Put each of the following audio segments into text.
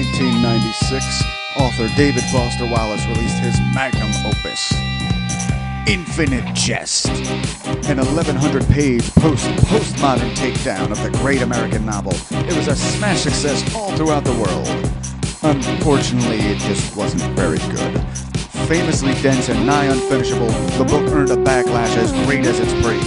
1996, author David Foster Wallace released his magnum opus, Infinite Jest, an 1,100-page postmodern takedown of the great American novel. It was a smash success all throughout the world. Unfortunately, it just wasn't very good. Famously dense and nigh unfinishable, the book earned a backlash as great as its praise.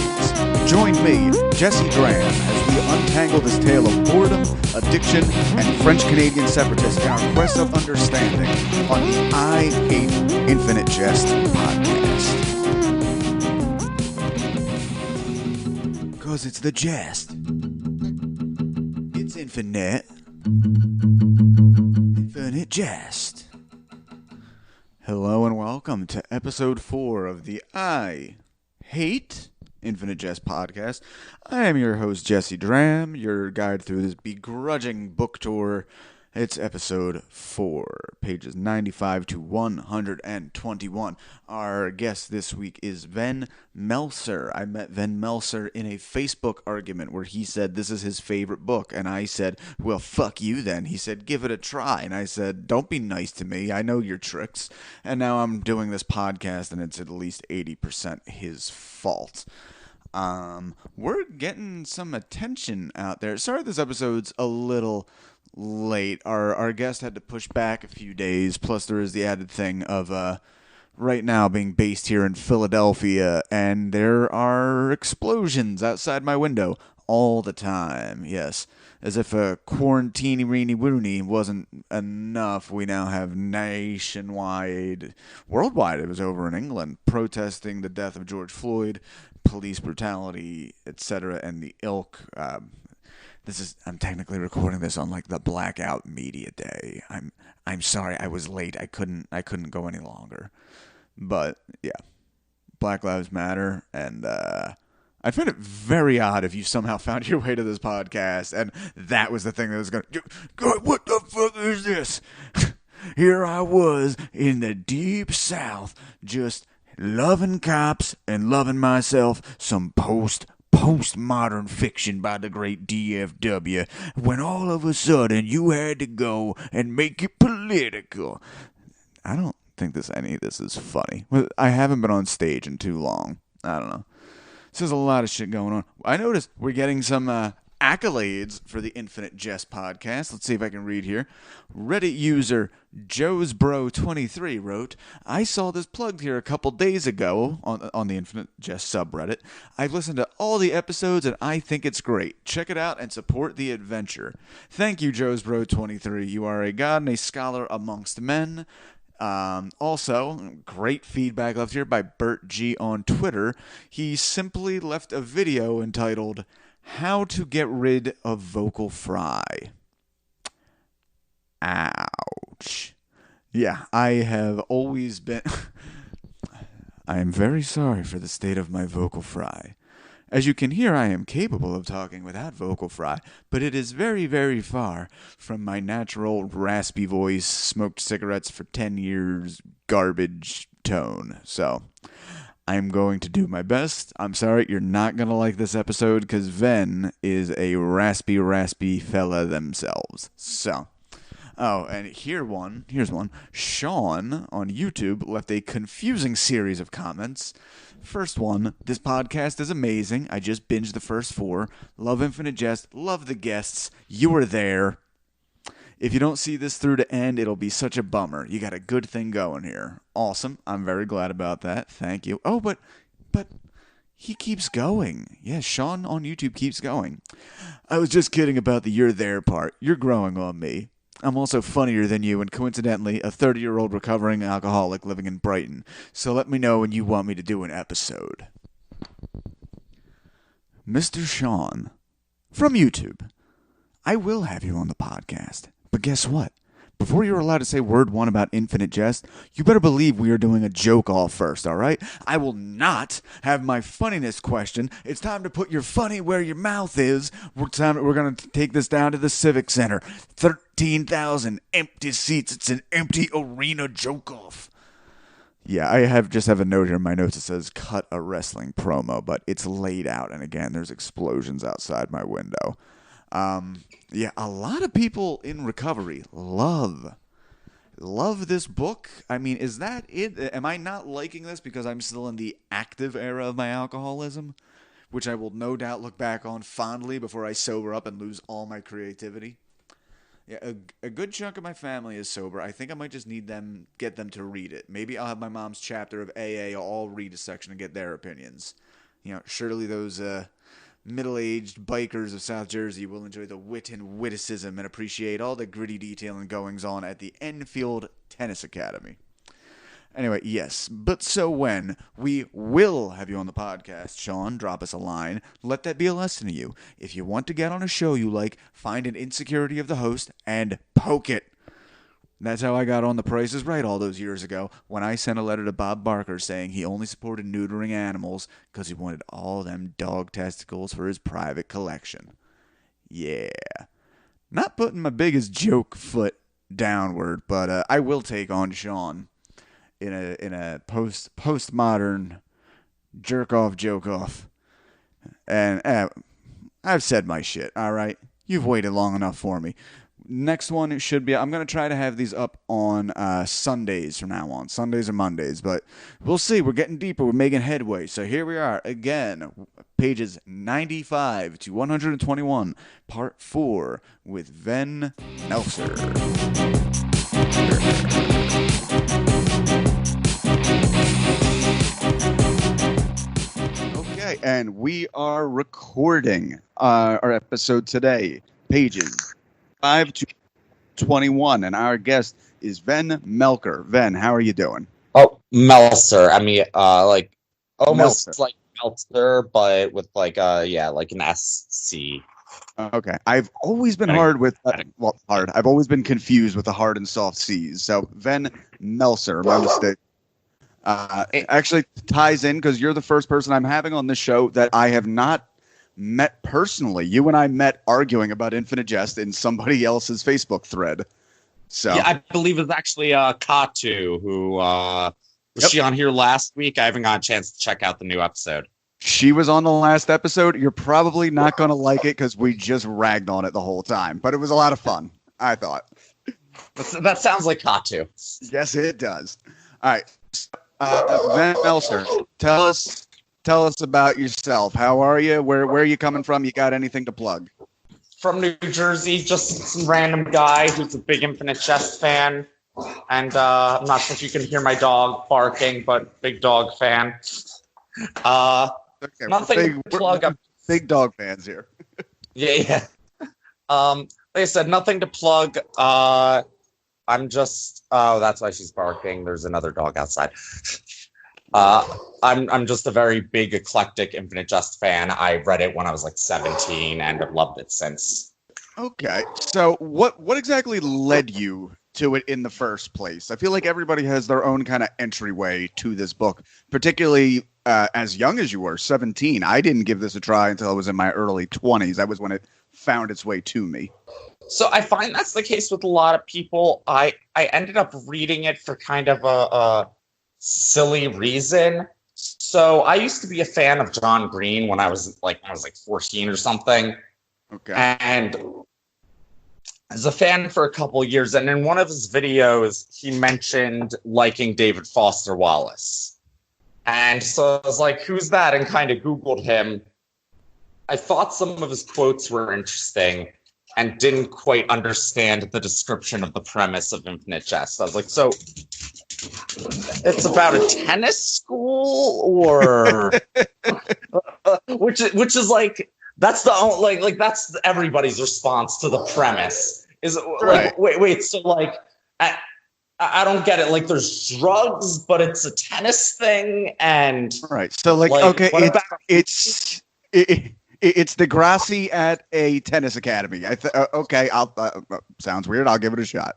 Join me, Jesse Draham, as we untangle this tale of boredom, addiction, and French-Canadian separatism in our quest of understanding on the I Hate Infinite Jest podcast. Because it's the jest. It's infinite. Infinite Jest. Hello and welcome to episode 4 of the I Hate Infinite Jest podcast. I am your host, Jesse Draham, your guide through this begrudging book tour. It's episode 4, pages 95 to 121. Our guest this week is Venn Melcer. I met Venn Melcer in a Facebook argument where he said this is his favorite book, and I said, well, fuck you then. He said, give it a try, and I said, don't be nice to me. I know your tricks. And now I'm doing this podcast, and it's at least 80% his fault. We're getting some attention out there. Sorry this episode's a little late. Our guest had to push back a few days, plus there is the added thing of right now being based here in Philadelphia, and there are explosions outside my window all the time. Yes, as if a quarantine-reeny-woony wasn't enough, we now have worldwide, it was over in England, protesting the death of George Floyd, police brutality, etc., and the ilk. I'm technically recording this on like the blackout media day. I'm sorry, I was late. I couldn't go any longer. But yeah, Black Lives Matter, and I'd find it very odd if you somehow found your way to this podcast and that was the thing that was going to go, what the fuck is this? Here I was in the deep South, just loving cops and loving myself some postmodern fiction by the great DFW, when all of a sudden you had to go and make it political. I don't think any of this is funny. I haven't been on stage in too long. I don't know. There's a lot of shit going on. I noticed we're getting some accolades for the Infinite Jest podcast. Let's see if I can read here. Reddit user JoesBro23 wrote, I saw this plugged here a couple days ago on the Infinite Jest subreddit. I've listened to all the episodes and I think it's great. Check it out and support the adventure. Thank you, JoesBro23. You are a god and a scholar amongst men. Also, great feedback left here by Bert G on Twitter. He simply left a video entitled How to Get Rid of Vocal Fry. Ouch. Yeah, I have always been... I am very sorry for the state of my vocal fry. As you can hear, I am capable of talking without vocal fry, but it is very, very far from my natural raspy voice, smoked cigarettes for 10 years, garbage tone. So, I'm going to do my best. I'm sorry, you're not going to like this episode, because Venn is a raspy fella themselves. So, oh, and here's one. Sean on YouTube left a confusing series of comments. First one, this podcast is amazing. I just binged the first 4. Love Infinite Jest. Love the guests. You were there. If you don't see this through to end, it'll be such a bummer. You got a good thing going here. Awesome. I'm very glad about that. Thank you. Oh, but he keeps going. Yeah, Sean on YouTube keeps going. I was just kidding about the you're there part. You're growing on me. I'm also funnier than you and coincidentally a 30-year-old recovering alcoholic living in Brighton. So let me know when you want me to do an episode. Mr. Sean, from YouTube, I will have you on the podcast. But guess what? Before you're allowed to say word one about Infinite Jest, you better believe we are doing a joke off first, all right? I will not have my funniness question. It's time to put your funny where your mouth is. We're going to take this down to the Civic Center. 13,000 empty seats. It's an empty arena joke off. Yeah, I just have a note here in my notes that says cut a wrestling promo, but it's laid out. And again, there's explosions outside my window. Yeah, a lot of people in recovery love this book. I mean, is that it? Am I not liking this because I'm still in the active era of my alcoholism, which I will no doubt look back on fondly before I sober up and lose all my creativity? Yeah, a good chunk of my family is sober. I think I might just get them to read it. Maybe I'll have my mom's chapter of AA all read a section and get their opinions. Surely those middle-aged bikers of South Jersey will enjoy the wit and witticism and appreciate all the gritty detail and goings-on at the Enfield Tennis Academy. Anyway, yes, but so when we will have you on the podcast, Sean, drop us a line. Let that be a lesson to you. If you want to get on a show you like, find an insecurity of the host and poke it. That's how I got on The Price is Right all those years ago when I sent a letter to Bob Barker saying he only supported neutering animals because he wanted all them dog testicles for his private collection. Yeah. Not putting my biggest joke foot downward, but I will take on Sean in a postmodern jerk off joke off. And I've said my shit, all right? You've waited long enough for me. Next one should be, I'm going to try to have these up on Sundays from now on. Sundays or Mondays, but we'll see. We're getting deeper. We're making headway. So here we are again, pages 95 to 121, part 4 with Venn Melcer. Okay, and we are recording our episode today, pages 5 to 21, and our guest is Venn Melcer. Venn, how are you doing? Oh, Melcer. I mean, like almost Melcer. like Meltzer, but with like like an SC. Okay, I've always been hard with hard. I've always been confused with the hard and soft C's. So Venn Melcer, my mistake. Actually ties in because you're the first person I'm having on this show that I have not met personally. You and I met arguing about Infinite Jest in somebody else's Facebook thread. So yeah, I believe it's actually Katu who was she on here last week? I haven't got a chance to check out the new episode. She was on the last episode. You're probably not going to like it because we just ragged on it the whole time, but it was a lot of fun, I thought. That sounds like Katu. Yes, it does. All right. Venn Melcer, tell us about yourself. How are you? Where are you coming from? You got anything to plug? From New Jersey, just some random guy who's a big Infinite Jest fan. And I'm not sure if you can hear my dog barking, but big dog fan. Okay, nothing to plug. Big dog fans here. Yeah. Like I said, nothing to plug. I'm just that's why she's barking. There's another dog outside. I'm just a very big eclectic Infinite Jest fan. I read it when I was like 17 and have loved it since. Okay. So what exactly led you to it in the first place? I feel like everybody has their own kind of entryway to this book, particularly as young as you were, 17. I didn't give this a try until I was in my early 20s. That was when it found its way to me. So I find that's the case with a lot of people. I ended up reading it for kind of a silly reason. So I used to be a fan of John Green when I was like 14 or something. Okay. And I was a fan for a couple of years. And in one of his videos, he mentioned liking David Foster Wallace. And so I was like, who's that? And kind of Googled him. I thought some of his quotes were interesting and didn't quite understand the description of the premise of Infinite Jest. I was like, so it's about a tennis school, or which is like that's the like that's everybody's response to the premise is like right. wait so like I don't get it. Like there's drugs, but it's a tennis thing, and right. So like okay, it's Degrassi at a tennis academy. Okay, sounds weird. I'll give it a shot.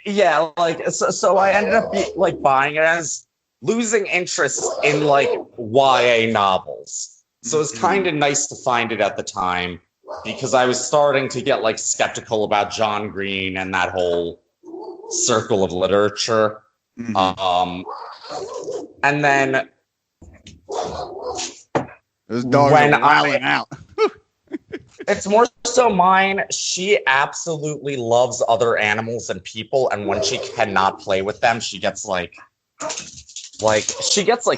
Yeah, like so I ended up buying it as losing interest in like YA novels. So it's kind of nice to find it at the time because I was starting to get like skeptical about John Green and that whole circle of literature. And then those dogs are rallying out. It's more so mine. She absolutely loves other animals and people, and when she cannot play with them, she gets like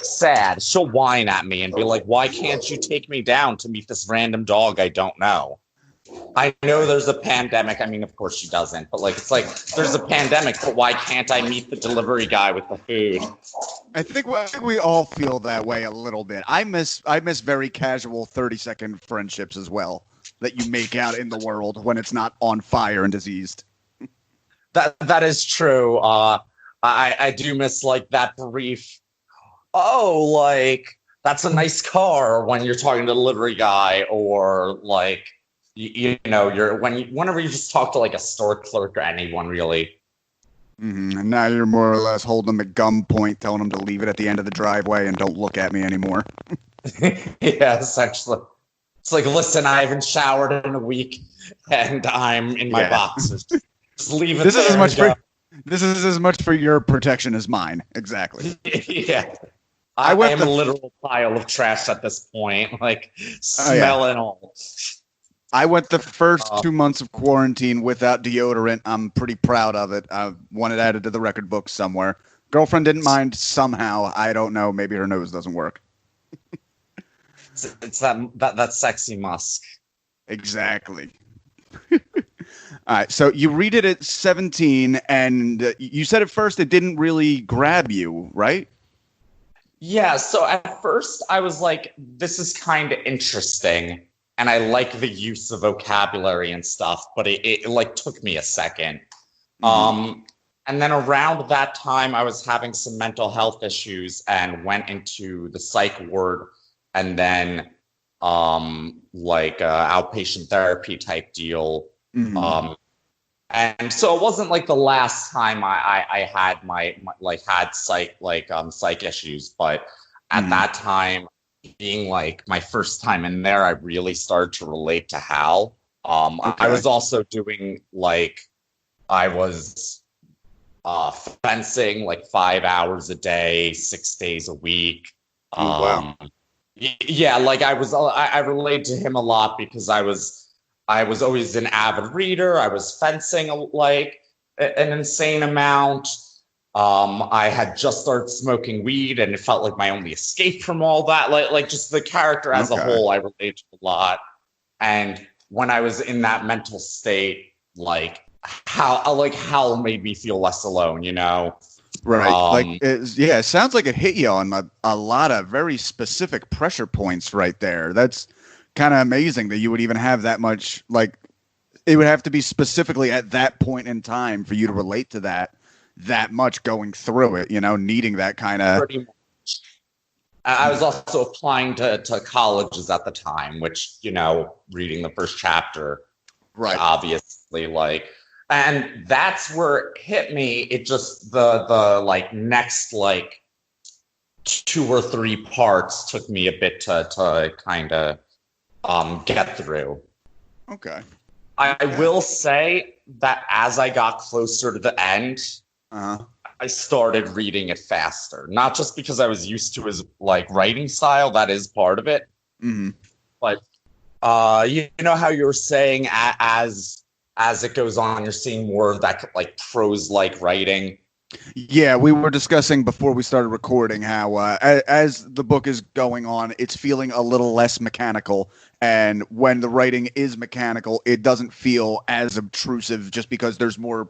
sad. She'll whine at me and be like, "Why can't you take me down to meet this random dog I don't know?" I know there's a pandemic. I mean, of course she doesn't, but it's like there's a pandemic, but why can't I meet the delivery guy with the food? I think we all feel that way a little bit. I miss very casual 30-second friendships as well that you make out in the world when it's not on fire and diseased. That is true. I do miss that brief. Oh, that's a nice car when you're talking to the delivery guy, or whenever you just talk to a store clerk or anyone really. Mm-hmm. And now you're more or less holding them at gunpoint, telling them to leave it at the end of the driveway and don't look at me anymore. Yeah, essentially. It's like, listen, I haven't showered in a week and I'm in my boxers. Just leave it this there. This is as much for your protection as mine. Exactly. Yeah. I am a literal pile of trash at this point. Smell and all. I went the first 2 months of quarantine without deodorant. I'm pretty proud of it. I want it added to the record book somewhere. Girlfriend didn't mind somehow. I don't know. Maybe her nose doesn't work. It's that sexy musk. Exactly. All right. So you read it at 17, and you said at first it didn't really grab you, right? Yeah. So at first I was like, this is kind of interesting. And I like the use of vocabulary and stuff, but it took me a second. Mm-hmm. And then around that time, I was having some mental health issues and went into the psych ward, and then outpatient therapy type deal. Mm-hmm. And so it wasn't the last time I had my psych issues, but at that time, being my first time in there, I really started to relate to Hal. Okay. I was also doing I was fencing 5 hours a day, 6 days a week. Wow. Yeah, I related to him a lot because I was always an avid reader. I was fencing an insane amount. I had just started smoking weed, and it felt like my only escape from all that. Just the character as a whole, I relate to a lot. And when I was in that mental state, Hal made me feel less alone, Right. It sounds like it hit you on a lot of very specific pressure points right there. That's kind of amazing that you would even have that much. It would have to be specifically at that point in time for you to relate to that much going through it, needing that kind of. Pretty much. I was also applying to colleges at the time, which, reading the first chapter, right? Obviously, and that's where it hit me. It just the next 2 or 3 parts took me a bit to kind of get through. Okay. I will say that as I got closer to the end, I started reading it faster. Not just because I was used to his writing style, that is part of it. Mm-hmm. But you know how you were saying as it goes on, you're seeing more of that prose-like writing. Yeah, we were discussing before we started recording how as the book is going on, it's feeling a little less mechanical. And when the writing is mechanical, it doesn't feel as obtrusive just because there's more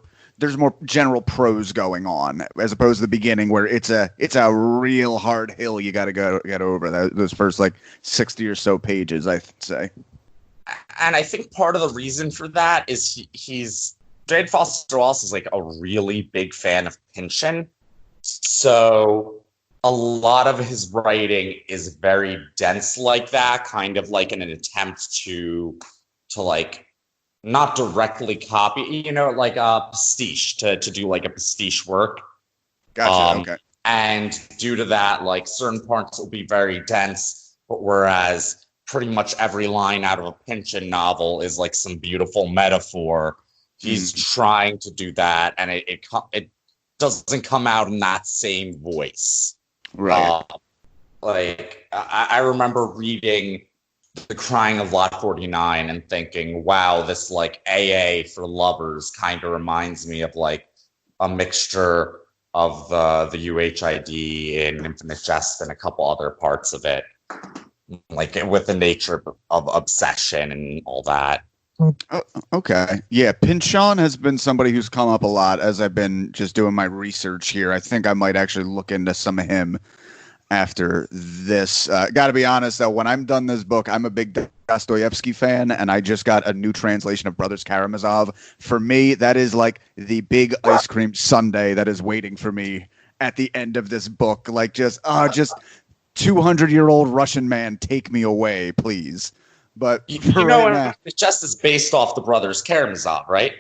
general prose going on, as opposed to the beginning where it's a real hard hill you got to get over. Those first 60 or so pages, I'd say. And I think part of the reason for that is he's Jade Foster Wallace is a really big fan of Pynchon. So a lot of his writing is very dense like that, kind of in an attempt to not directly copy, a pastiche, to do a pastiche work. Gotcha. Okay. And due to that, certain parts will be very dense, but whereas pretty much every line out of a Pynchon novel is some beautiful metaphor, he's trying to do that, and it doesn't come out in that same voice. Right. I remember reading the crying of Lot 49 and thinking, wow, this like AA for lovers kind of reminds me of like a mixture of the UHID and Infinite Jest and a couple other parts of it, like with the nature of obsession and all that. Okay. Yeah, Pinchon has been somebody who's come up a lot as I've been just doing my research here. I think I might actually look into some of him after this. Got to be honest, though, when I'm done this book, I'm a big Dostoevsky fan, and I just got a new translation of Brothers Karamazov. For me, that is like the big ice cream sundae that is waiting for me at the end of this book. Like, just 200-year-old Russian man, take me away, please. But it just is based off the Brothers Karamazov, right?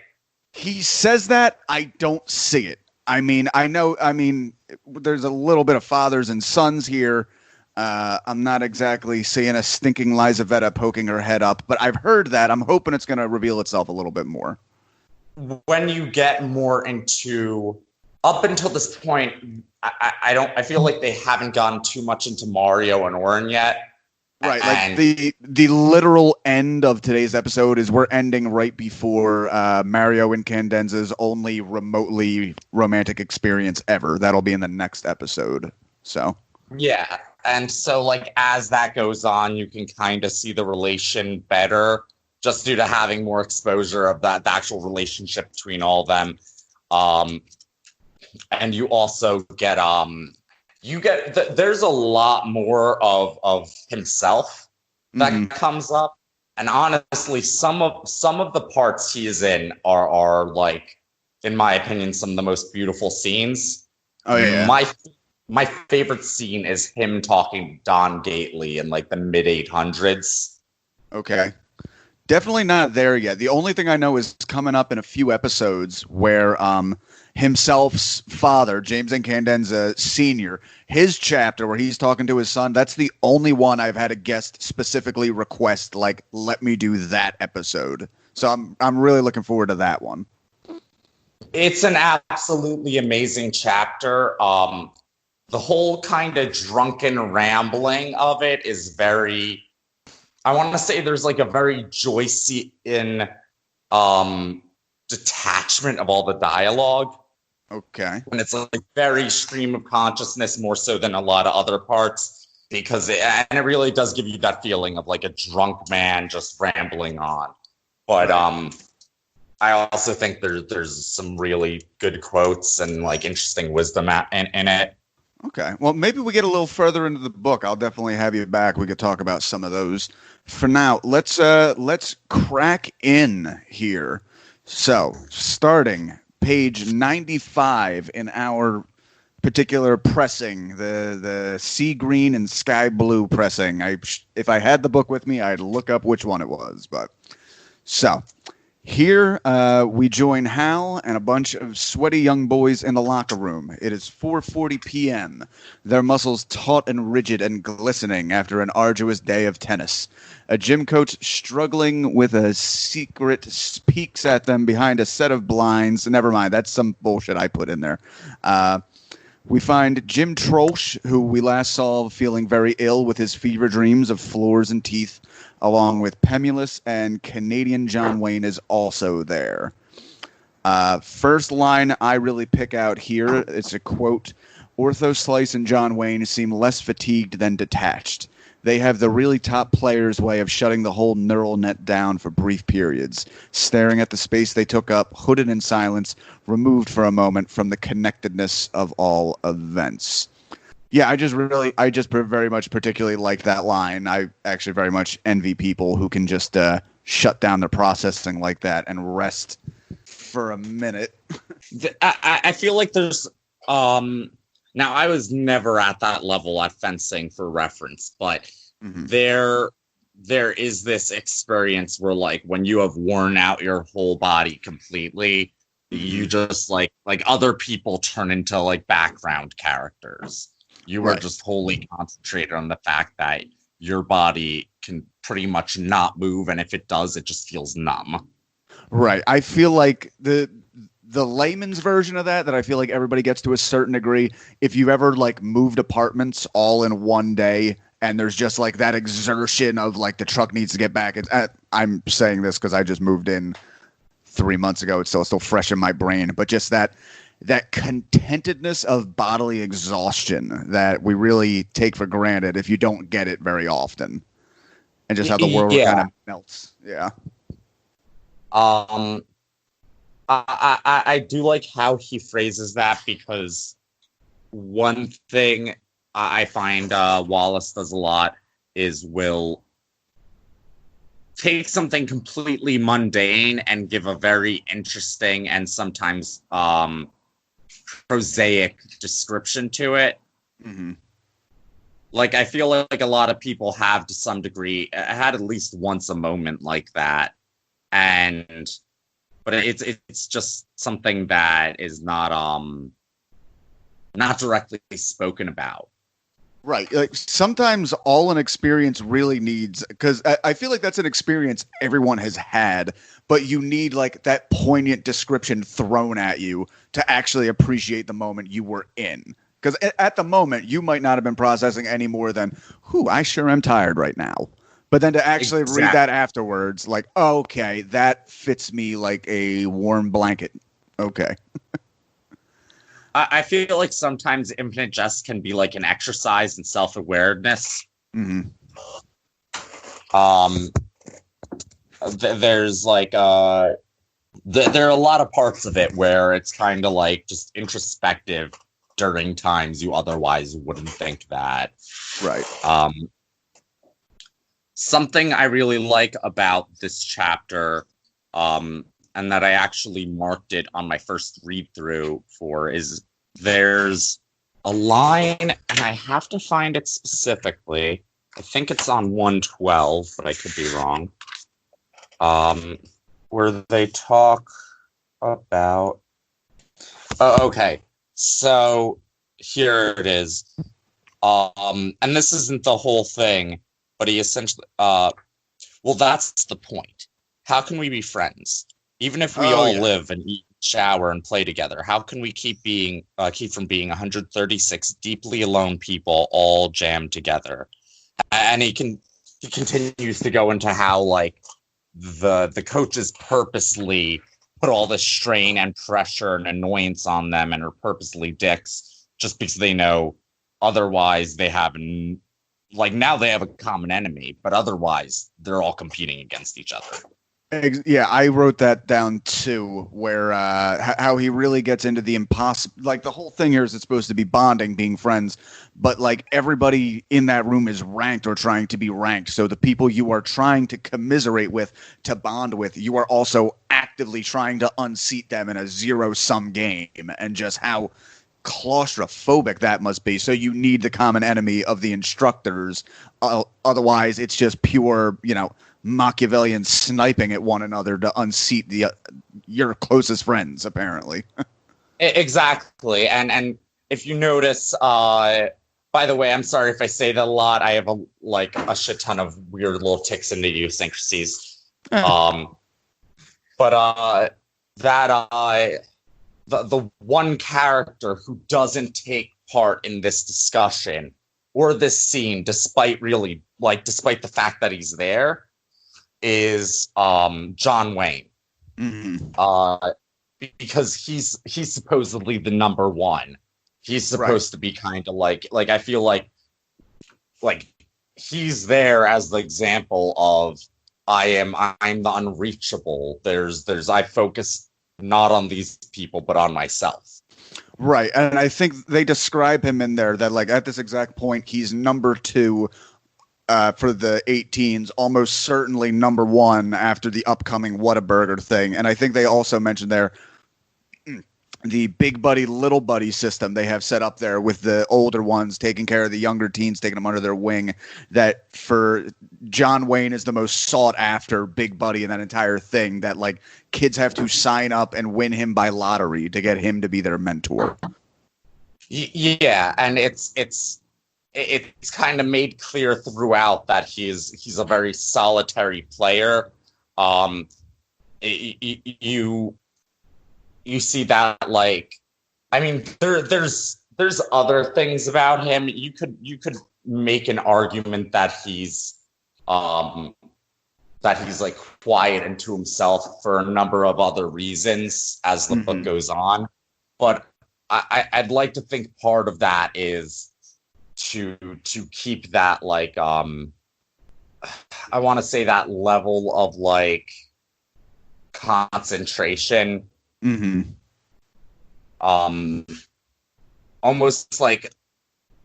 He says that. I don't see it. I mean, there's a little bit of fathers and sons here. I'm not exactly seeing a stinking Lizaveta poking her head up, but I've heard that. I'm hoping it's going to reveal itself a little bit more. When you get more into, up until this point, I feel like they haven't gone too much into Mario and Orin yet. Right, like the literal end of today's episode is we're ending right before Mario and Candenza's only remotely romantic experience ever. That'll be in the next episode. So yeah, and so like as that goes on, you can kind of see the relation better, just due to having more exposure of the actual relationship between all of them. And you also get there's a lot more of himself that comes up, and honestly, some of the parts he is in are like, in my opinion, some of the most beautiful scenes. Oh yeah, my favorite scene is him talking to Don Gately in like the mid 800s. Okay, definitely not there yet. The only thing I know is coming up in a few episodes where himself's father, James and Candenza Sr., his chapter where he's talking to his son, that's the only one I've had a guest specifically request, like, let me do that episode. So I'm really looking forward to that one. It's an absolutely amazing chapter. The whole kind of drunken rambling of it is very, I want to say there's like a very Joycean detachment of all the dialogue. Okay. And it's like very stream of consciousness more so than a lot of other parts, because it really does give you that feeling of like a drunk man just rambling on. But I also think there's some really good quotes and like interesting wisdom in it. Okay. Well, maybe we get a little further into the book. I'll definitely have you back. We could talk about some of those. For now, let's crack in here. So, starting page 95 in our particular pressing, the sea green and sky blue pressing. If I had the book with me, I'd look up which one it was. But so here we join Hal and a bunch of sweaty young boys in the locker room. It is 4:40 p.m. Their muscles taut and rigid and glistening after an arduous day of tennis. A gym coach struggling with a secret peeks at them behind a set of blinds. Never mind, that's some bullshit I put in there. We find Jim Troelsch, who we last saw feeling very ill with his fever dreams of floors and teeth, along with Pemulus, and Canadian John Wayne is also there. First line I really pick out here, it's a quote, "Ortho Slice and John Wayne seem less fatigued than detached. They have the really top player's way of shutting the whole neural net down for brief periods, staring at the space they took up, hooded in silence, removed for a moment from the connectedness of all events." Yeah, I just very much particularly like that line. I actually very much envy people who can just shut down their processing like that and rest for a minute. I feel like there's now, I was never at that level at fencing for reference, but there is this experience where, like, when you have worn out your whole body completely, you just like other people turn into like background characters. You are just wholly concentrated on the fact that your body can pretty much not move, and if it does, it just feels numb. Right. I feel like the layman's version of that I feel like everybody gets to a certain degree. If you've ever like moved apartments all in one day and there's just like that exertion of like the truck needs to get back. I'm saying this because I just moved in 3 months ago. It's still fresh in my brain, but just that contentedness of bodily exhaustion that we really take for granted if you don't get it very often, and just how the world kind of melts. Yeah. I do like how he phrases that, because one thing I find Wallace does a lot is will take something completely mundane and give a very interesting and sometimes prosaic description to it. Mm-hmm. Like, I feel like a lot of people have, to some degree, had at least once a moment like that, but it's just something that is not directly spoken about. Right. Like sometimes all an experience really needs, because I feel like that's an experience everyone has had, but you need like that poignant description thrown at you to actually appreciate the moment you were in. Because at the moment, you might not have been processing any more than, I sure am tired right now. But then to actually read that afterwards, like, oh, okay, that fits me like a warm blanket. Okay. I feel like sometimes Infinite Jest can be like an exercise in self-awareness. Mm-hmm. There's like there are a lot of parts of it where it's kind of like just introspective during times you otherwise wouldn't think that. Right. Something I really like about this chapter, and that I actually marked it on my first read through for, is there's a line, and I have to find it specifically. I think it's on 112, but I could be wrong. Where they talk about. Oh, okay. So here it is. And this isn't the whole thing, but he essentially, well, that's the point. How can we be friends? Even if we live and eat, shower, and play together, how can we keep from being 136 deeply alone people all jammed together? And he continues to go into how like the coaches purposely put all this strain and pressure and annoyance on them and are purposely dicks just because they know otherwise they have now they have a common enemy, but otherwise they're all competing against each other. Yeah, I wrote that down too, where how he really gets into the impossible. Like the whole thing here is it's supposed to be bonding, being friends, but like everybody in that room is ranked or trying to be ranked. So the people you are trying to commiserate with, to bond with, you are also actively trying to unseat them in a zero-sum game, and just how claustrophobic that must be. So you need the common enemy of the instructors. Otherwise, it's just pure, Machiavellian sniping at one another to unseat your closest friends, apparently. Exactly. And if you notice, by the way, I'm sorry if I say that a lot. I have a shit ton of weird little tics and idiosyncrasies. But the one character who doesn't take part in this discussion or this scene, despite the fact that he's there, is John Wayne. Mm-hmm. Because he's supposedly the number one. He's supposed to be kind of like I feel like he's there as the example of I'm the unreachable. I focus not on these people but on myself. Right, and I think they describe him in there that like at this exact point he's number 2 for the 18s, almost certainly number 1 after the upcoming Whataburger thing. And I think they also mentioned there the big buddy, little buddy system they have set up there with the older ones taking care of the younger teens, taking them under their wing. That for John Wayne is the most sought after big buddy in that entire thing, that like kids have to sign up and win him by lottery to get him to be their mentor. Yeah, and it's kind of made clear throughout that he's a very solitary player. You see that, like, I mean, there's other things about him. You could make an argument that he's like quiet and to himself for a number of other reasons as the book goes on. But I'd like to think part of that is to keep that like I want to say that level of like concentration, almost like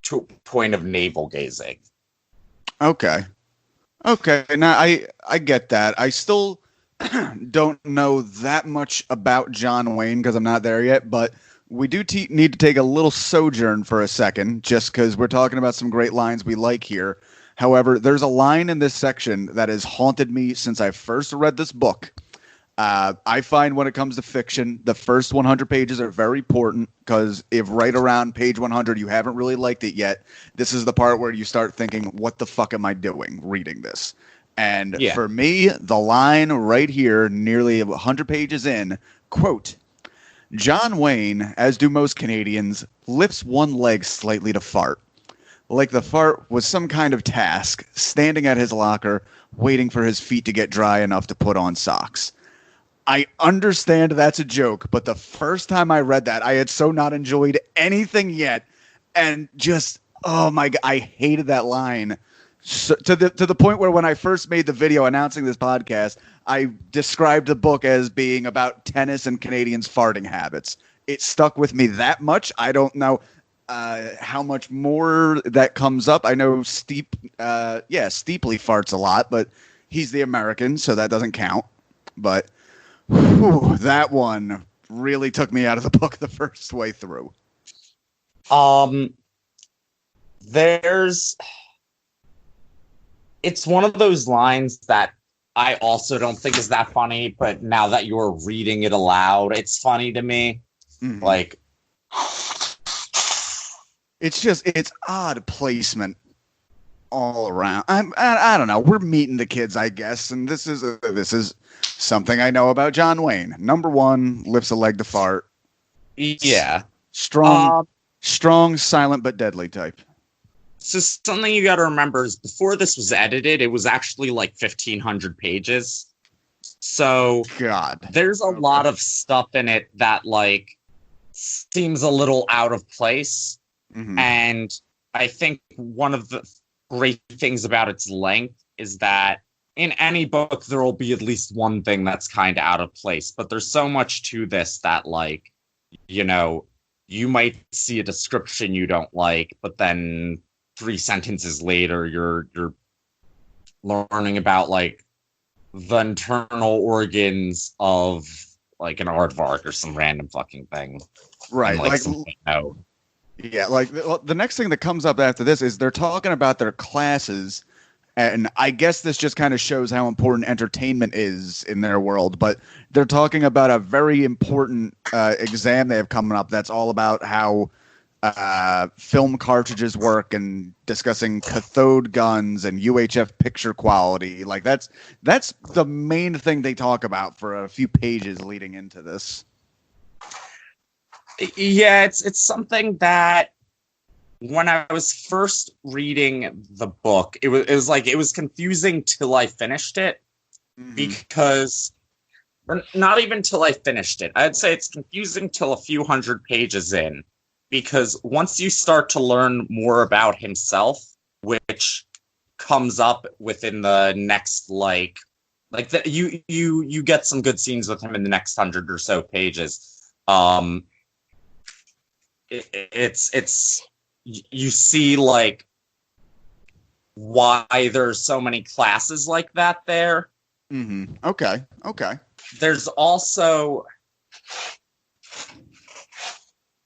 to a point of navel gazing. Okay. Now I get that. I still don't know that much about John Wayne because I'm not there yet, but we do need to take a little sojourn for a second, just because we're talking about some great lines we like here. However, there's a line in this section that has haunted me since I first read this book. I find when it comes to fiction, the first 100 pages are very important, because if right around page 100 you haven't really liked it yet, this is the part where you start thinking, what the fuck am I doing reading this? And for me, the line right here, nearly 100 pages in, quote, John Wayne, as do most Canadians, lifts one leg slightly to fart. Like the fart was some kind of task, standing at his locker, waiting for his feet to get dry enough to put on socks. I understand that's a joke, but the first time I read that, I had so not enjoyed anything yet, and just, oh my God, I hated that line. So, to the point where when I first made the video announcing this podcast, I described the book as being about tennis and Canadians' farting habits. It stuck with me that much. I don't know how much more that comes up. I know Steeply farts a lot, but he's the American, so that doesn't count. But that one really took me out of the book the first way through. It's one of those lines that I also don't think is that funny, but now that you're reading it aloud, it's funny to me. Like, it's odd placement all around. I don't know. We're meeting the kids, I guess, and this is something I know about John Wayne. Number one, lifts a leg to fart. Yeah, strong, silent but deadly type. So something you got to remember is before this was edited, it was actually like 1,500 pages. So there's a lot of stuff in it that like seems a little out of place. And I think one of the great things about its length is that in any book, there will be at least one thing that's kind of out of place. But there's so much to this that, like, you know, you might see a description you don't like, but then 3 sentences later, you're learning about like the internal organs of like an aardvark or some random fucking thing, right? Yeah, like the next thing that comes up after this is they're talking about their classes, and I guess this just kind of shows how important entertainment is in their world. But they're talking about a very important exam they have coming up that's all about how film cartridges work, and discussing cathode guns and UHF picture quality. Like that's the main thing they talk about for a few pages leading into this. Yeah, it's something that when I was first reading the book, it was confusing till I finished it, because not even till I finished it. I'd say it's confusing till a few hundred pages in. Because once you start to learn more about himself, which comes up within the next you get some good scenes with him in the next 100 or so pages. You see like why there's so many classes like that there. Okay. There's also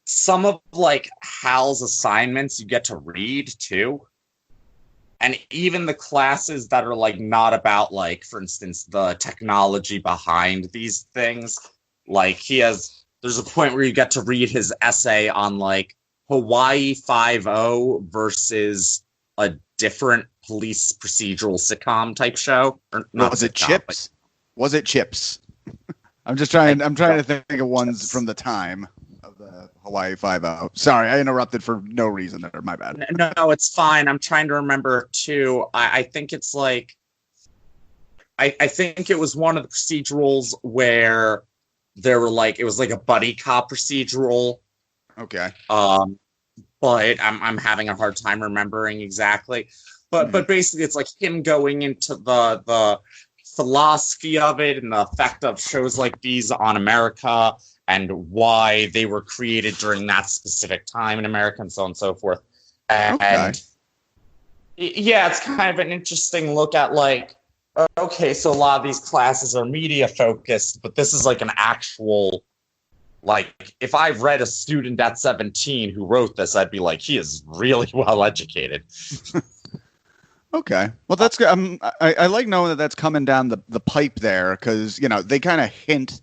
some of like Hal's assignments you get to read too. And even the classes that are like not about like, for instance, the technology behind these things. Like there's a point where you get to read his essay on like Hawaii 5-0 versus a different police procedural sitcom type show. Or not was it Chips? Was it Chips? I'm trying to think of ones from the time of the Hawaii Five-0. Sorry, I interrupted for no reason there. My bad. No, it's fine. I'm trying to remember too. I think it's like I think it was one of the procedurals where there were like it was like a buddy cop procedural. Okay. But I'm having a hard time remembering exactly. But basically, it's like him going into the philosophy of it and the effect of shows like these on America and why they were created during that specific time in America and so on and so forth. And yeah, it's kind of an interesting look at like, okay, so a lot of these classes are media focused, but this is like an actual, like, if I read a student at 17 who wrote this, I'd be like, he is really well educated. Okay. Well, that's good. I like knowing that that's coming down the pipe there because, you know, they kind of hint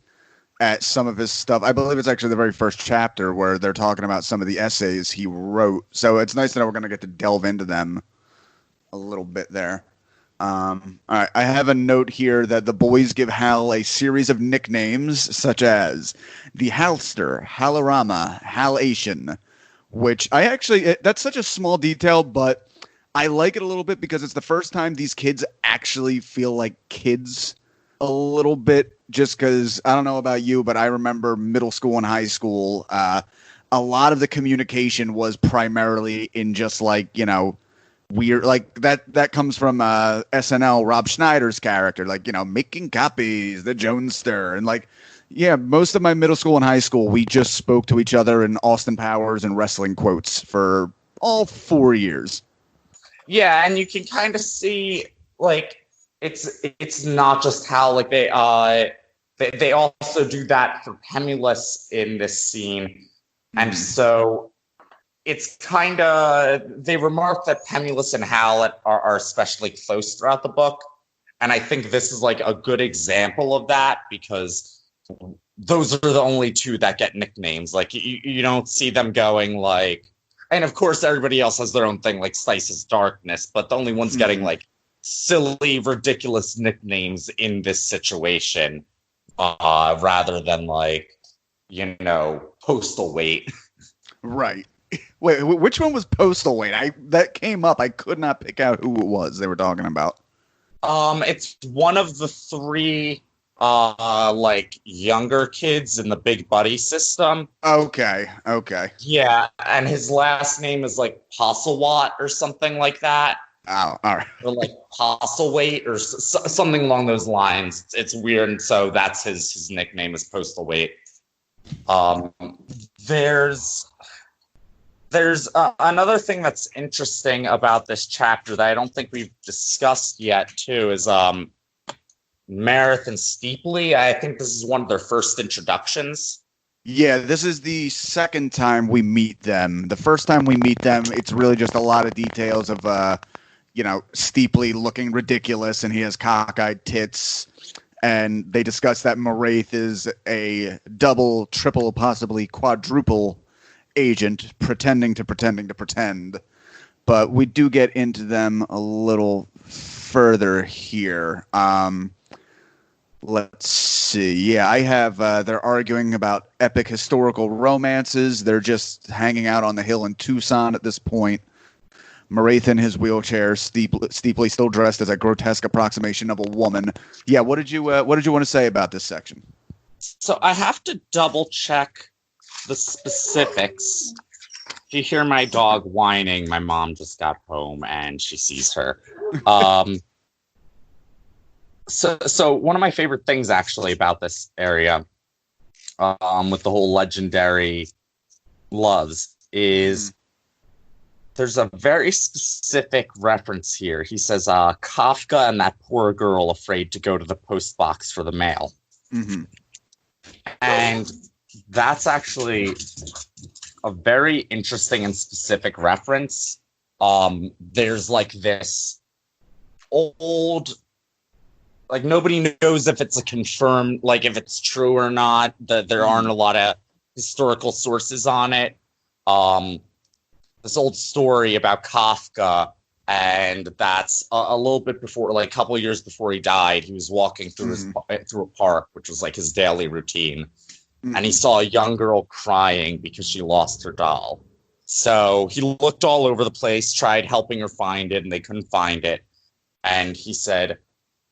at some of his stuff. I believe it's actually the very first chapter where they're talking about some of the essays he wrote. So it's nice to know we're going to get to delve into them a little bit there. All right. I have a note here that the boys give Hal a series of nicknames such as the Halster, Halorama, Halation, which I actually, that's such a small detail, but I like it a little bit because it's the first time these kids actually feel like kids a little bit, just because I don't know about you, but I remember middle school and high school. A lot of the communication was primarily in just like, you know, weird, like that comes from SNL, Rob Schneider's character, like, you know, making copies, the Jonester. And like, yeah, most of my middle school and high school, we just spoke to each other in Austin Powers and wrestling quotes for all 4 years. Yeah, and you can kind of see like it's not just how like they also do that for Pemulus in this scene, and so it's kind of they remark that Pemulus and Hal are especially close throughout the book, and I think this is like a good example of that because those are the only two that get nicknames. Like you don't see them going like. And of course, everybody else has their own thing, like Slice's Darkness, but the only ones getting like silly, ridiculous nicknames in this situation, rather than like, you know, Postal Weight. Right. Wait, which one was Postal Weight? That came up. I could not pick out who it was they were talking about. It's one of the three like younger kids in the Big Buddy system. Okay. Yeah, and his last name is like Postlewat or something like that. Oh, all right. Or like Postleweight or something along those lines. It's weird, and so that's his nickname is Postal Weight. There's another thing that's interesting about this chapter that I don't think we've discussed yet too is Meredith and Steepley. I think this is one of their first introductions. Yeah, this is the second time we meet them. The first time we meet them, it's really just a lot of details of, you know, Steepley looking ridiculous and he has cockeyed tits. And they discuss that Moraith is a double, triple, possibly quadruple agent pretending to pretend. But we do get into them a little further here. Let's see. Yeah, I have, they're arguing about epic historical romances. They're just hanging out on the hill in Tucson at this point. Moraith in his wheelchair, Steepley still dressed as a grotesque approximation of a woman. Yeah, what did you want to say about this section? So I have to double check the specifics. If you hear my dog whining, my mom just got home and she sees her. So one of my favorite things actually about this area, with the whole legendary loves, is there's a very specific reference here. He says, Kafka and that poor girl afraid to go to the post box for the mail. Mm-hmm. And that's actually a very interesting and specific reference. There's like this old... Like, nobody knows if it's a confirmed, like, if it's true or not. There aren't a lot of historical sources on it. This old story about Kafka, and that's a little bit before, like, a couple of years before he died. He was walking through through a park, which was, like, his daily routine. and he saw a young girl crying because she lost her doll. So he looked all over the place, tried helping her find it, and they couldn't find it. And he said,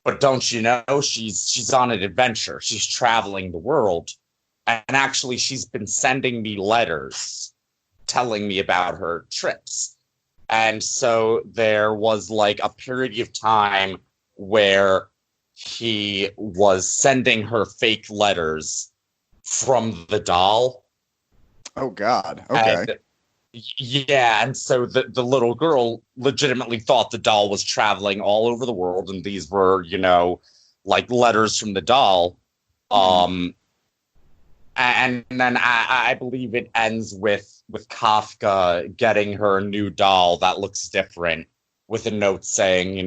"But don't you know, she's on an adventure. She's traveling the world. And actually, she's been sending me letters telling me about her trips." And so there was like a period of time where he was sending her fake letters from the doll. Oh, God. Okay. And yeah, and so the little girl legitimately thought the doll was traveling all over the world, and these were, like letters from the doll. And then I believe it ends with Kafka getting her a new doll that looks different, with a note saying,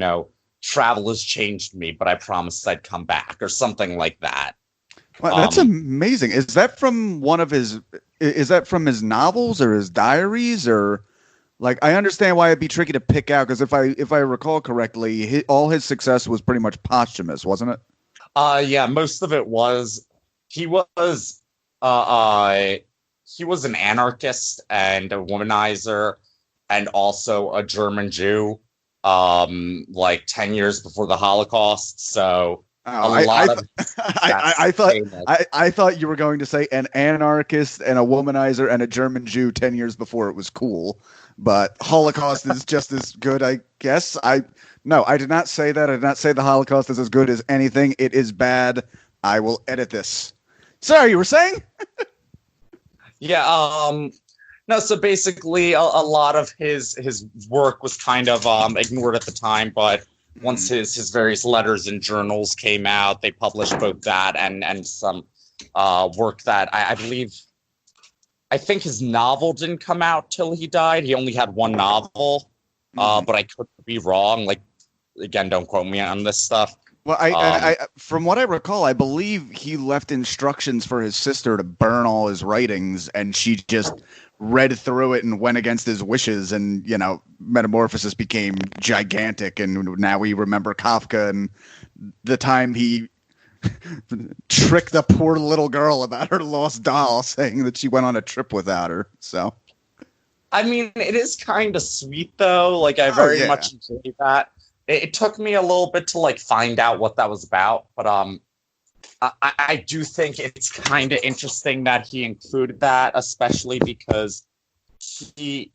travel has changed me, but I promised I'd come back, or something like that. Well, that's amazing. Is that from is that from his novels or his diaries, or like, I understand why it'd be tricky to pick out, because if I recall correctly, all his success was pretty much posthumous, wasn't it? Yeah, most of it was. He was an anarchist and a womanizer, and also a German Jew, like 10 years before the Holocaust. So I thought you were going to say an anarchist and a womanizer and a German Jew 10 years before it was cool, but Holocaust is just as good, I guess. No, I did not say that. I did not say the Holocaust is as good as anything. It is bad. I will edit this. Sorry, you were saying? Yeah, no, so basically a lot of his work was kind of ignored at the time, but once his various letters and journals came out, they published both that and some work that I think his novel didn't come out till he died. He only had one novel, but I could be wrong. Like, again, don't quote me on this stuff. Well, I from what I recall, I believe he left instructions for his sister to burn all his writings, and she just read through it and went against his wishes, and Metamorphosis became gigantic, and now we remember Kafka and the time he tricked the poor little girl about her lost doll, saying that she went on a trip without her. So, I mean, it is kind of sweet though. Like, I very much enjoy that. It took me a little bit to find out what that was about, but I do think it's kind of interesting that he included that, especially because I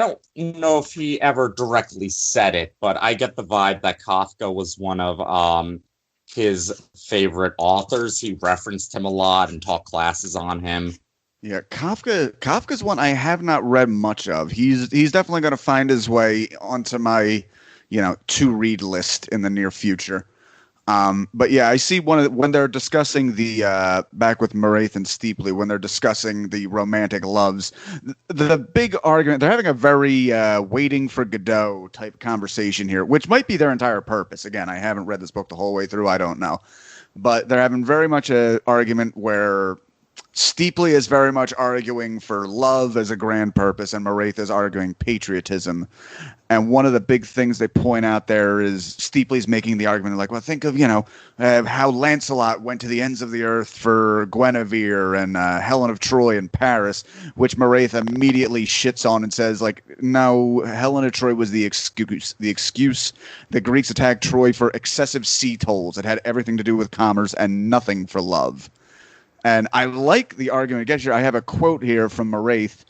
don't know if he ever directly said it, but I get the vibe that Kafka was one of his favorite authors. He referenced him a lot and taught classes on him. Yeah, Kafka's one I have not read much of. He's definitely going to find his way onto my to read list in the near future. But yeah, I see when they're discussing the back with Moraith and Steeply, when they're discussing the romantic loves, the big argument, they're having a very waiting for Godot type conversation here, which might be their entire purpose. Again, I haven't read this book the whole way through. I don't know. But they're having very much an argument where Steeply is very much arguing for love as a grand purpose, and Moraith is arguing patriotism. And one of the big things they point out there is Steeply's making the argument like, well, think of, how Lancelot went to the ends of the earth for Guinevere and Helen of Troy and Paris, which Moraith immediately shits on and says, like, no, Helen of Troy was the excuse. The Greeks attacked Troy for excessive sea tolls. It had everything to do with commerce and nothing for love. And I like the argument against you. I have a quote here from Moraith.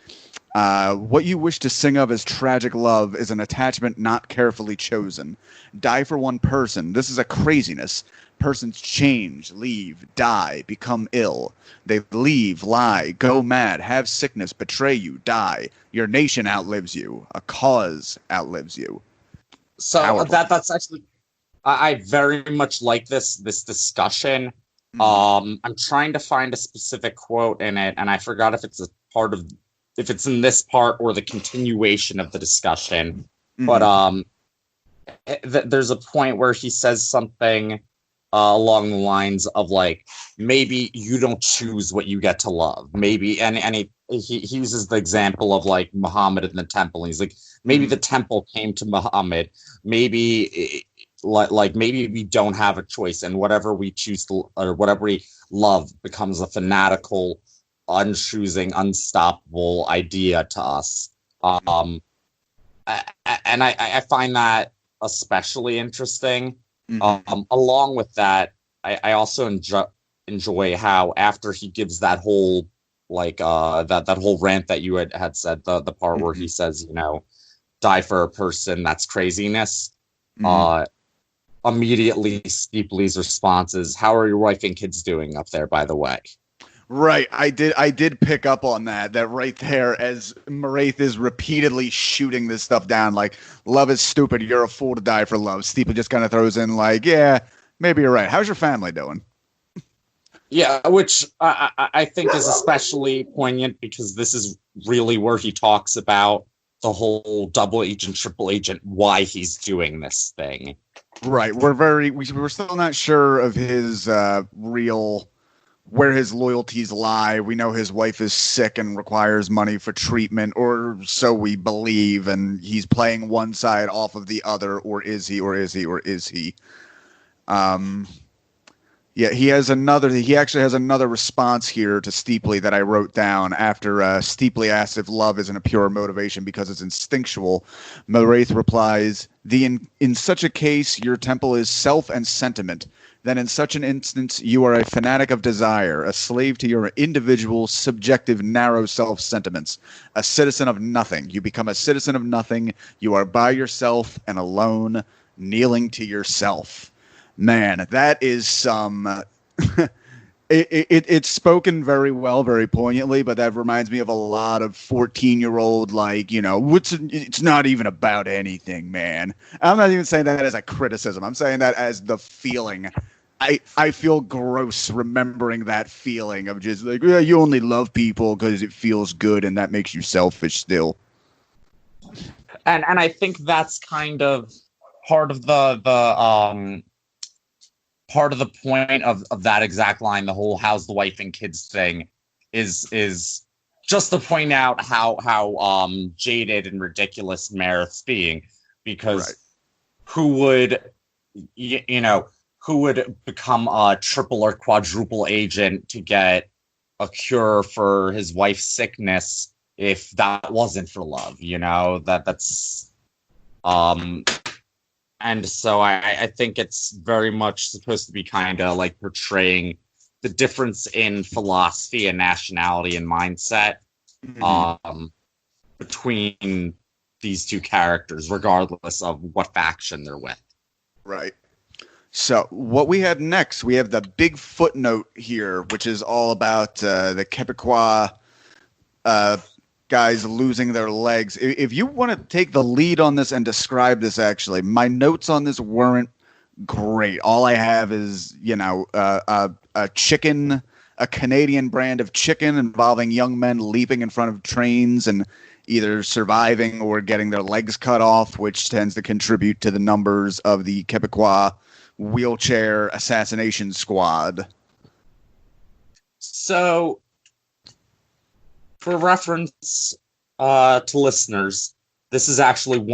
What you wish to sing of as tragic love is an attachment not carefully chosen. Die for one person. This is a craziness. Persons change, leave, die, become ill. They leave, lie, go mad, have sickness, betray you, die. Your nation outlives you. A cause outlives you. So that's actually, I very much like this discussion. I'm trying to find a specific quote in it, and I forgot if it's in this part or the continuation of the discussion. But there's a point where he says something along the lines of like, maybe you don't choose what you get to love. Maybe, and he uses the example of like Muhammad in the temple. He's like, maybe the temple came to Muhammad. Maybe like maybe we don't have a choice, and whatever we choose to, or whatever we love becomes a fanatical, unchoosing, unstoppable idea to us. And I find that especially interesting. Along with that, I also enjoy how after he gives that whole that whole rant that you had said, the part where he says, die for a person, that's craziness. Immediately Steeply's response is, how are your wife and kids doing up there, by the way? Right, I did pick up on that right there, as Moraith is repeatedly shooting this stuff down, like, love is stupid, you're a fool to die for love. Steeple just kind of throws in, like, yeah, maybe you're right. How's your family doing? Yeah, which I think is especially poignant because this is really where he talks about the whole double agent, triple agent, why he's doing this thing. Right, we're still not sure of his where his loyalties lie. We know his wife is sick and requires money for treatment, or so we believe, and he's playing one side off of the other, or is he? Yeah, he actually has another response here to Steeply that I wrote down after Steeply asked if love isn't a pure motivation because it's instinctual. Moraith replies, in such a case, your temple is self and sentiment. Then in such an instance, you are a fanatic of desire, a slave to your individual, subjective, narrow self-sentiments, a citizen of nothing. You become a citizen of nothing. You are by yourself and alone, kneeling to yourself. Man, that is some... It's spoken very well, very poignantly, but that reminds me of a lot of 14-year-old, it's not even about anything, man. I'm not even saying that as a criticism. I'm saying that as the feeling. I feel gross remembering that feeling of just like, yeah, you only love people because it feels good, and that makes you selfish still. And I think that's kind of part of the point of that exact line, the whole "how's the wife and kids" thing, is just to point out how jaded and ridiculous Marith's being, because right. who would become a triple or quadruple agent to get a cure for his wife's sickness if that wasn't for love? That's and so I think it's very much supposed to be kind of like portraying the difference in philosophy and nationality and mindset between these two characters, regardless of what faction they're with. Right. So what we had next, we have the big footnote here, which is all about the Quebecois guys losing their legs. If you want to take the lead on this and describe this, actually, my notes on this weren't great. All I have is, a chicken, a Canadian brand of chicken involving young men leaping in front of trains and either surviving or getting their legs cut off, which tends to contribute to the numbers of the Quebecois wheelchair assassination squad. So, for reference to listeners, this is actually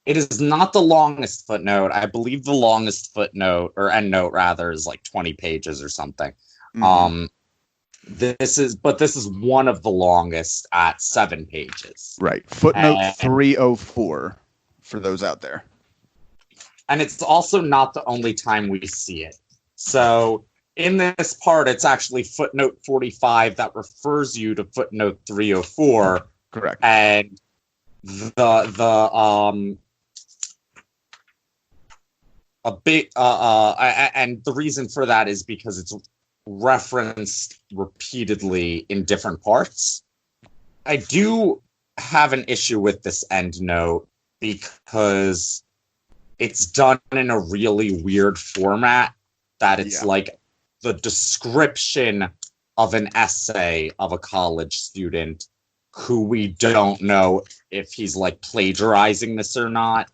it is not the longest footnote. I believe the longest footnote, or endnote rather, is like 20 pages or something. This is one of the longest at 7 pages. Right. Footnote 304 for those out there. And it's also not the only time we see it. So in this part, it's actually footnote 45 that refers you to footnote 304. Correct. And and the reason for that is because it's referenced repeatedly in different parts. I do have an issue with this endnote because it's done in a really weird format that it's like the description of an essay of a college student who we don't know if he's like plagiarizing this or not.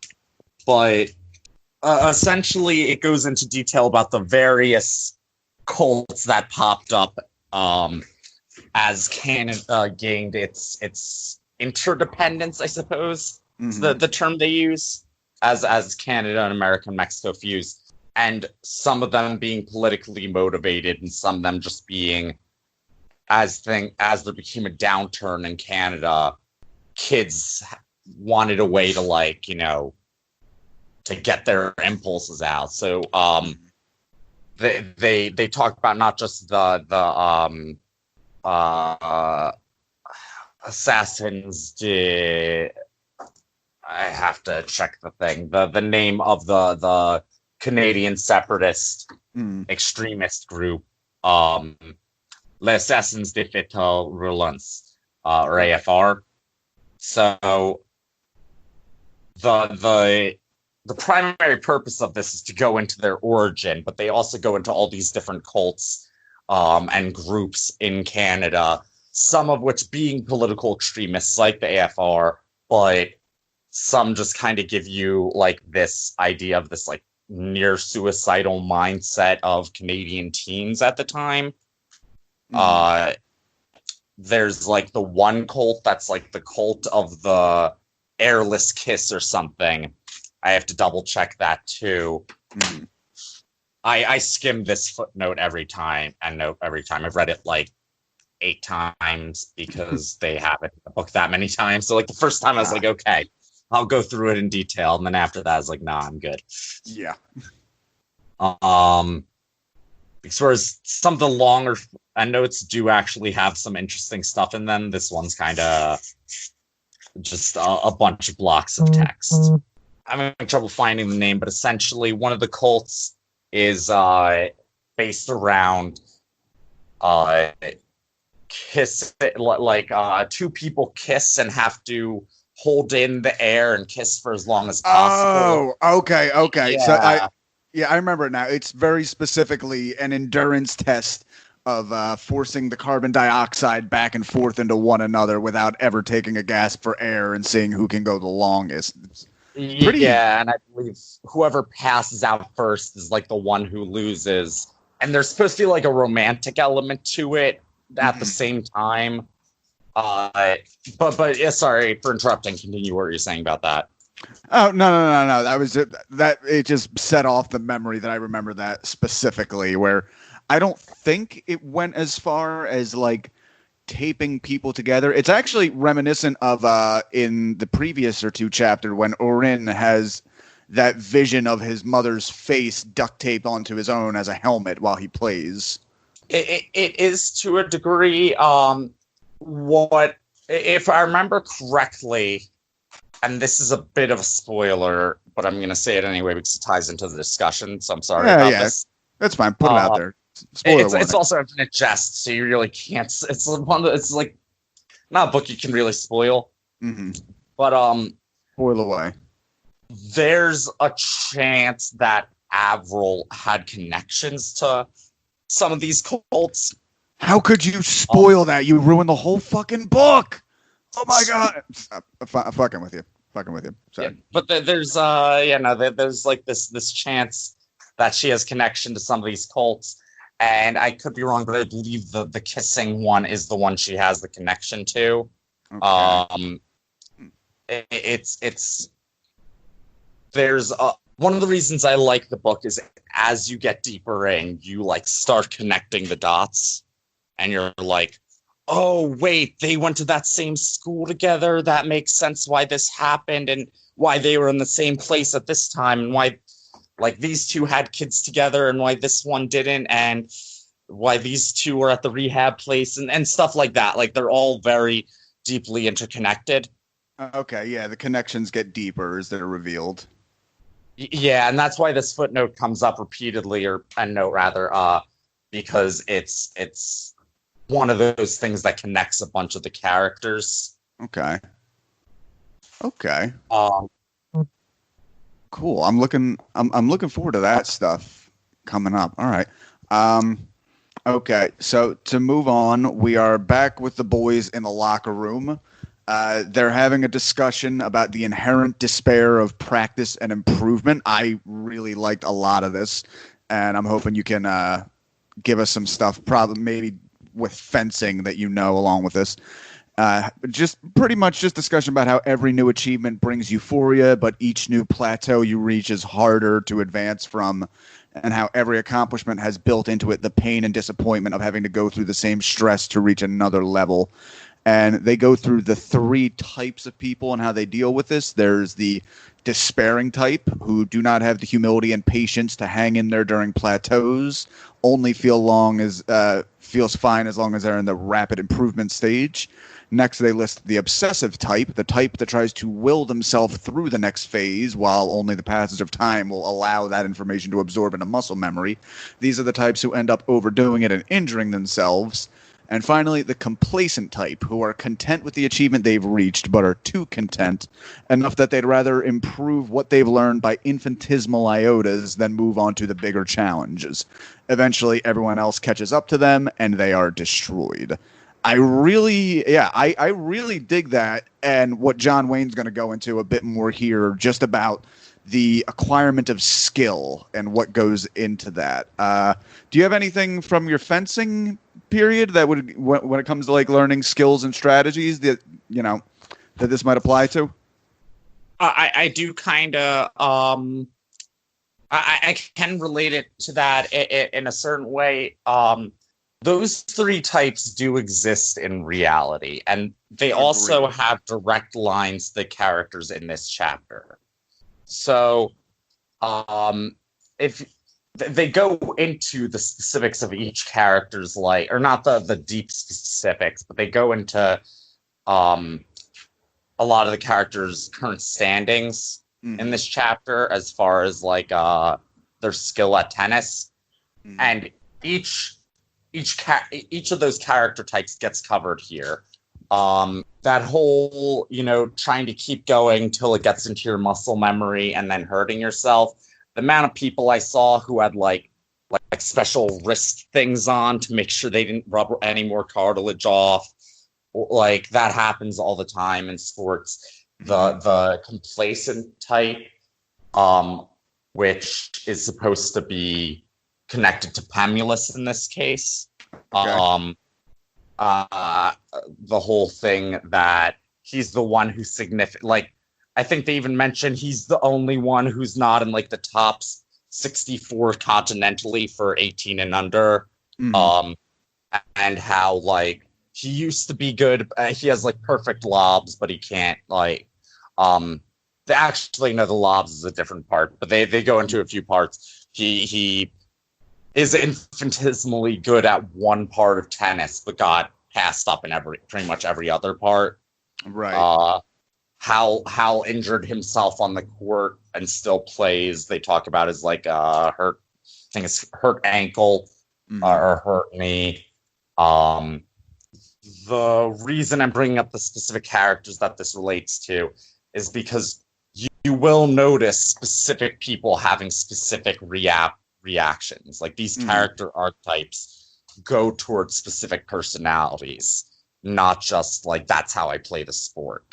But essentially it goes into detail about the various cults that popped up as Canada gained its interdependence, I suppose, is the term they use. as Canada and America and Mexico fused, and some of them being politically motivated, and some of them just being as there became a downturn in Canada, kids wanted a way to to get their impulses out. So they talk about not just the assassins. I have to check the thing. The name of the Canadian separatist extremist group, Les Assassins de Fatal Roulants, or AFR. So the primary purpose of this is to go into their origin, but they also go into all these different cults and groups in Canada, some of which being political extremists like the AFR, but some just kind of give you this idea of this near suicidal mindset of Canadian teens at the time. There's the one cult that's the cult of the airless kiss or something. I have to double check that too. I skim this footnote every time and note every time. I've read it 8 times because they have it in the book that many times. So the first time I was okay, I'll go through it in detail, and then after that I was nah, I'm good. Yeah. As far as some of the longer endnotes do actually have some interesting stuff in them. This one's kind of just a bunch of blocks of text. I'm having trouble finding the name, but essentially one of the cults is based around kiss, two people kiss and have to hold in the air and kiss for as long as possible. Oh, okay. Yeah. So I remember it now. It's very specifically an endurance test of forcing the carbon dioxide back and forth into one another without ever taking a gasp for air and seeing who can go the longest. Yeah, and I believe whoever passes out first is the one who loses. And there's supposed to be a romantic element to it at the same time. But yeah, sorry for interrupting. Continue what you're saying about that. Oh, no. That was it. It just set off the memory that I remember that specifically, where I don't think it went as far as taping people together. It's actually reminiscent of in the previous or 2 chapter when Orin has that vision of his mother's face duct taped onto his own as a helmet while he plays. It is to a degree. What, if I remember correctly, and this is a bit of a spoiler, but I'm going to say it anyway because it ties into the discussion, so I'm sorry about this. That's fine. Put it out there. It's also Infinite Jest, so you really can't. It's not a book you can really spoil. But spoil away. There's a chance that Avril had connections to some of these cults. How could you spoil that? You ruined the whole fucking book. Oh my god! I'm fucking with you. Sorry. Yeah, but there's there's this chance that she has connection to some of these cults, and I could be wrong, but I believe the kissing one is the one she has the connection to. Okay. There's one of the reasons I like the book is as you get deeper in, you start connecting the dots. And you're oh, wait, they went to that same school together. That makes sense why this happened and why they were in the same place at this time and why, these two had kids together and why this one didn't and why these two were at the rehab place and stuff like that. They're all very deeply interconnected. Okay, yeah, the connections get deeper as they're revealed. Yeah, and that's why this footnote comes up repeatedly, or endnote rather, because it's one of those things that connects a bunch of the characters. Okay. Cool. I'm looking forward to that stuff coming up. All right. Okay. So to move on, we are back with the boys in the locker room. They're having a discussion about the inherent despair of practice and improvement. I really liked a lot of this, and I'm hoping you can give us some stuff, probably maybe with fencing that along with this. Just pretty much just discussion about how every new achievement brings euphoria, but each new plateau you reach is harder to advance from, and how every accomplishment has built into it the pain and disappointment of having to go through the same stress to reach another level. And they go through the three types of people and how they deal with this. There's the despairing type, who do not have the humility and patience to hang in there during plateaus, only feels fine as long as they're in the rapid improvement stage. Next, they list the obsessive type, the type that tries to will themselves through the next phase while only the passage of time will allow that information to absorb into muscle memory. These are the types who end up overdoing it and injuring themselves. And finally, the complacent type, who are content with the achievement they've reached, but are too content enough that they'd rather improve what they've learned by infinitesimal iotas than move on to the bigger challenges. Eventually, everyone else catches up to them, and they are destroyed. I really dig that, and what John Wayne's going to go into a bit more here, just about the acquirement of skill and what goes into that. Do you have anything from your fencing period that would, when it comes to like learning skills and strategies that that this might apply to? I do kind of I can relate it to that in a certain way. Those three types do exist in reality, and they also have direct lines to the characters in this chapter. So, if they go into the specifics of each character's life, or not the deep specifics, but they go into a lot of the characters' current standings in this chapter, as far as like their skill at tennis, and each of those character types gets covered here. That whole, trying to keep going till it gets into your muscle memory and then hurting yourself. The amount of people I saw who had like special wrist things on to make sure they didn't rub any more cartilage off. Like that happens all the time in sports. The complacent type, which is supposed to be connected to Pemulus in this case. Okay. The whole thing that he's the one who's significant. Like, I think they even mentioned he's the only one who's not in like the top 64 continentally for 18 and under. And how like he used to be good. He has like perfect lobs, but he can't like. The lobs is a different part, but they go into a few parts. He is infinitesimally good at one part of tennis, but got passed up in pretty much every other part. Right. Hal injured himself on the court and still plays. They talk about his like hurt ankle or hurt knee. The reason I'm bringing up the specific characters that this relates to is because you will notice specific people having specific reactions. Like these character archetypes go towards specific personalities, not just like that's how I play the sport.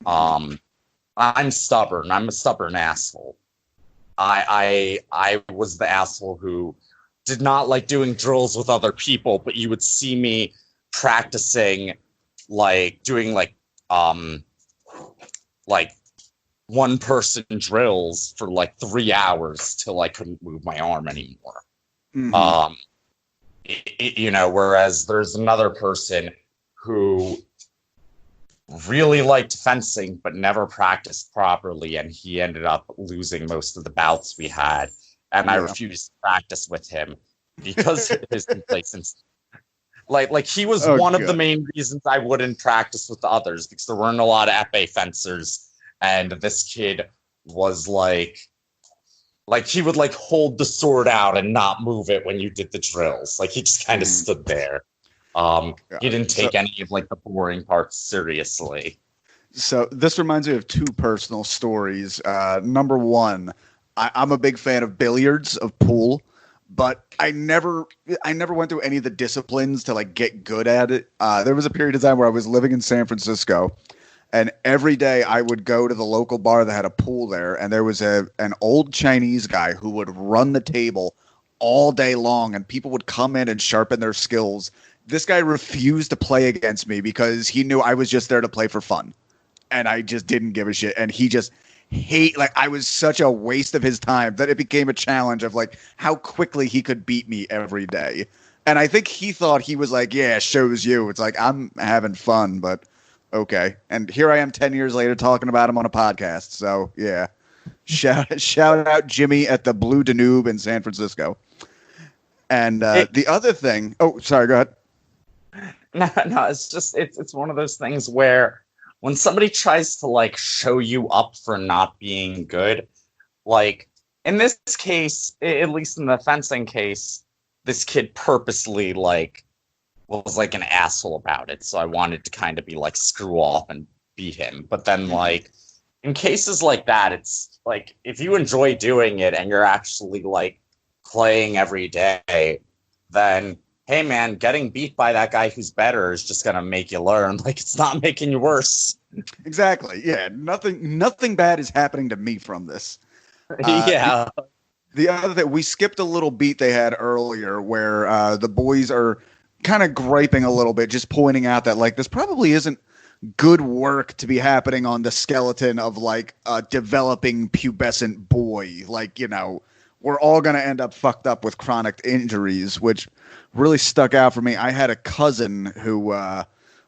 I'm stubborn. I'm a stubborn asshole. I was the asshole who did not like doing drills with other people, but you would see me practicing, like doing like one-person drills for like 3 hours till I couldn't move my arm anymore. Whereas there's another person who really liked fencing but never practiced properly, and he ended up losing most of the bouts we had, and I refused to practice with him because of his complacency. Like he was one of the main reasons I wouldn't practice with the others, because there weren't a lot of épée fencers. And this kid was like he would like hold the sword out and not move it when you did the drills. Like he just kind of stood there. He didn't take any of like the boring parts seriously. So this reminds me of two personal stories. Number one, I'm a big fan of billiards, of pool, but I never went through any of the disciplines to like get good at it. There was a period of time where I was living in San Francisco. And every day I would go to the local bar that had a pool there, and there was an old Chinese guy who would run the table all day long, and people would come in and sharpen their skills. This guy refused to play against me because he knew I was just there to play for fun. And I just didn't give a shit. And he just I was such a waste of his time that it became a challenge of like how quickly he could beat me every day. And I think he thought he was like, yeah, shows you. It's like, I'm having fun, but okay. And here I am 10 years later talking about him on a podcast. So yeah, shout out Jimmy at the Blue Danube in San Francisco. And the other thing, oh, sorry, go ahead. No, it's just, it's one of those things where when somebody tries to like show you up for not being good, like in this case, at least in the fencing case, this kid purposely like was like an asshole about it. So I wanted to kind of be like, screw off and beat him. But then like in cases like that, it's like, if you enjoy doing it and you're actually like playing every day, then hey man, getting beat by that guy who's better is just gonna make you learn. Like, it's not making you worse. Exactly. Yeah. Nothing bad is happening to me from this. Yeah. The other thing, we skipped a little beat they had earlier where the boys are kind of griping a little bit, just pointing out that like this probably isn't good work to be happening on the skeleton of like a developing pubescent boy. Like, you know, we're all going to end up fucked up with chronic injuries, which really stuck out for me. I had a cousin who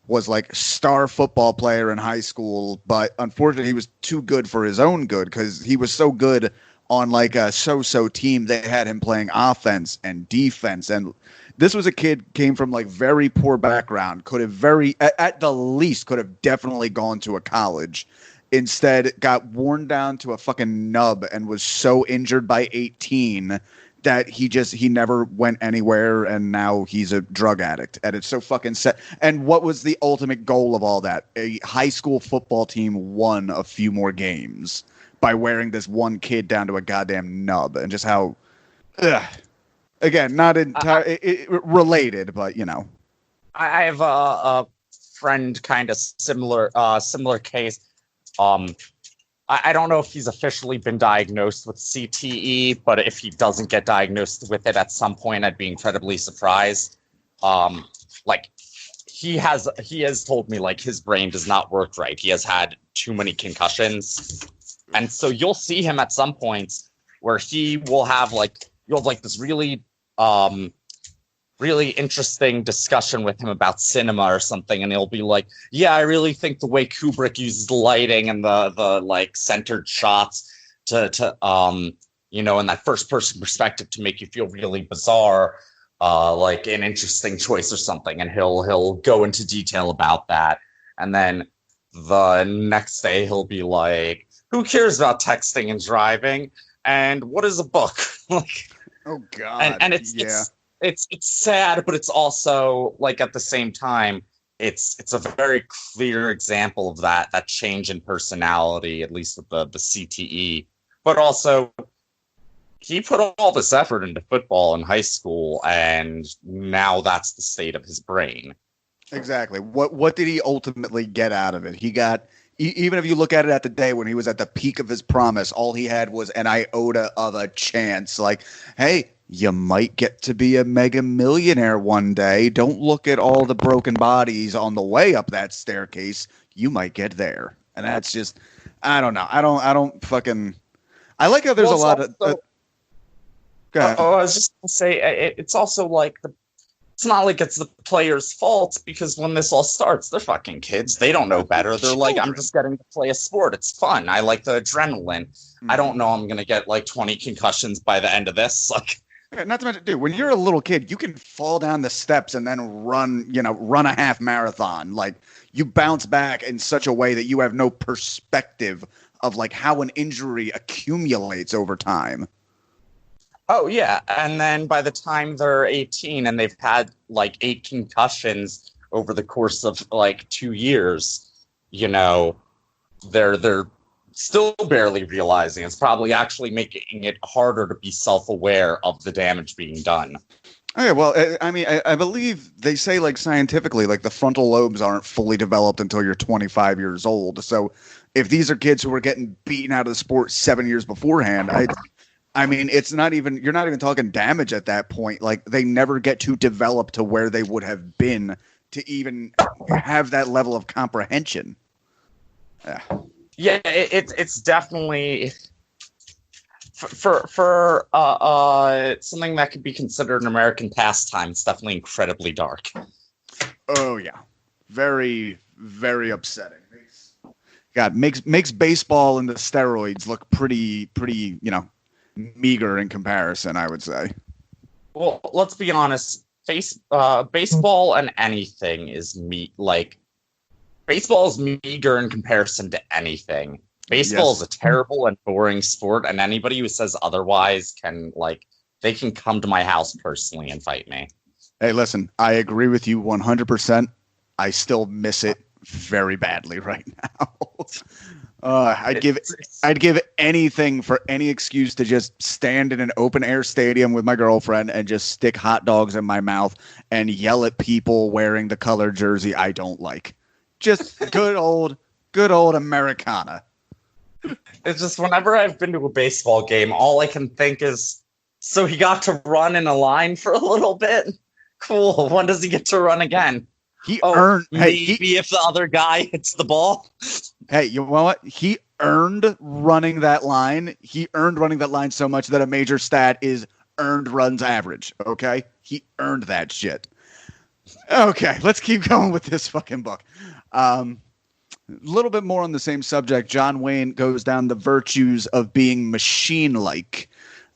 was like star football player in high school, but unfortunately he was too good for his own good because he was so good on like a so-so team. They had him playing offense and defense. And this was a kid came from like very poor background, could have at the least could have definitely gone to a college. Instead got worn down to a fucking nub and was so injured by 18 that he never went anywhere, and now he's a drug addict. And it's so fucking sad. And what was the ultimate goal of all that? A high school football team won a few more games by wearing this one kid down to a goddamn nub, and just how, again, not entirely related, but you know. I have a friend, kind of similar case. I don't know if he's officially been diagnosed with CTE, but if he doesn't get diagnosed with it at some point, I'd be incredibly surprised. Like he has told me like his brain does not work right. He has had too many concussions. And so you'll see him at some points where you'll have this really interesting discussion with him about cinema or something, and he'll be like, yeah, I really think the way Kubrick uses the lighting and the like centered shots to you know, in that first person perspective to make you feel really bizarre, like an interesting choice or something, and he'll go into detail about that. And then the next day he'll be like, who cares about texting and driving, and what is a book? Like, oh god. And it's sad, but it's also like at the same time, it's a very clear example of that change in personality, at least with the CTE. But also, he put all this effort into football in high school, and now that's the state of his brain. Exactly. What did he ultimately get out of it? He got, even if you look at it at the day when he was at the peak of his promise, all he had was an iota of a chance. Like, hey, you might get to be a mega millionaire one day. Don't look at all the broken bodies on the way up that staircase. You might get there. And that's just, I don't know. I don't fucking, I like how there's a lot of, go ahead. I was just going to say, it's also like it's not like it's the player's fault, because when this all starts, they're fucking kids. They don't know better. They're like, I'm just getting to play a sport. It's fun. I like the adrenaline. I don't know I'm going to get like 20 concussions by the end of this. Like, not to mention, dude, when you're a little kid, you can fall down the steps and then run a half marathon. Like, you bounce back in such a way that you have no perspective of like how an injury accumulates over time. Oh, yeah. And then by the time they're 18 and they've had like 8 concussions over the course of like 2 years, you know, they're still barely realizing it's probably actually making it harder to be self-aware of the damage being done. Okay, well, I mean, I believe they say, like, scientifically, like, the frontal lobes aren't fully developed until you're 25 years old. So if these are kids who are getting beaten out of the sport 7 years beforehand, I mean, you're not even talking damage at that point. Like, they never get to develop to where they would have been to even have that level of comprehension. Yeah, it's definitely for something that could be considered an American pastime. It's definitely incredibly dark. Oh yeah, very, very upsetting. God, makes baseball and the steroids look pretty, meager in comparison, I would say. Well, let's be honest. Baseball and anything is baseball is meager in comparison to anything. Baseball is a terrible and boring sport, and anybody who says otherwise they can come to my house personally and fight me. Hey, listen, I agree with you 100%. I still miss it very badly right now. I'd give anything for any excuse to just stand in an open air stadium with my girlfriend and just stick hot dogs in my mouth and yell at people wearing the color jersey I don't like. Just good old Americana. It's just whenever I've been to a baseball game, all I can think is, so he got to run in a line for a little bit? Cool. When does he get to run again? Maybe if the other guy hits the ball. Hey, you know what? He earned running that line. He earned running that line so much that a major stat is earned runs average. Okay? He earned that shit. Okay, let's keep going with this fucking book. A little bit more on the same subject. John Wayne goes down the virtues of being machine-like.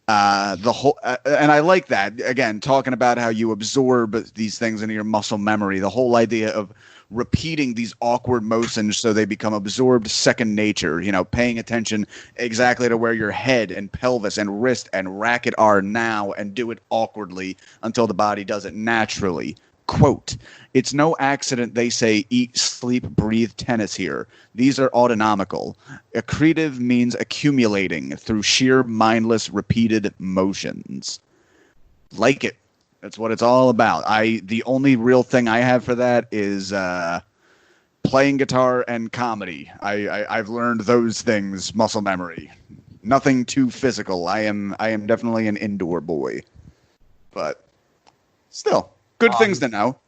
And I like that. Again, talking about how you absorb these things into your muscle memory. The whole idea of repeating these awkward motions so they become absorbed second nature. Paying attention exactly to where your head and pelvis and wrist and racket are now, and do it awkwardly until the body does it naturally. Quote, "It's no accident they say eat, sleep, breathe tennis here. These are autonomical. Accretive means accumulating through sheer mindless repeated motions." Like it. That's what it's all about. The only real thing I have for that is playing guitar and comedy. I've learned those things, muscle memory. Nothing too physical. I am definitely an indoor boy. But still, good things to know.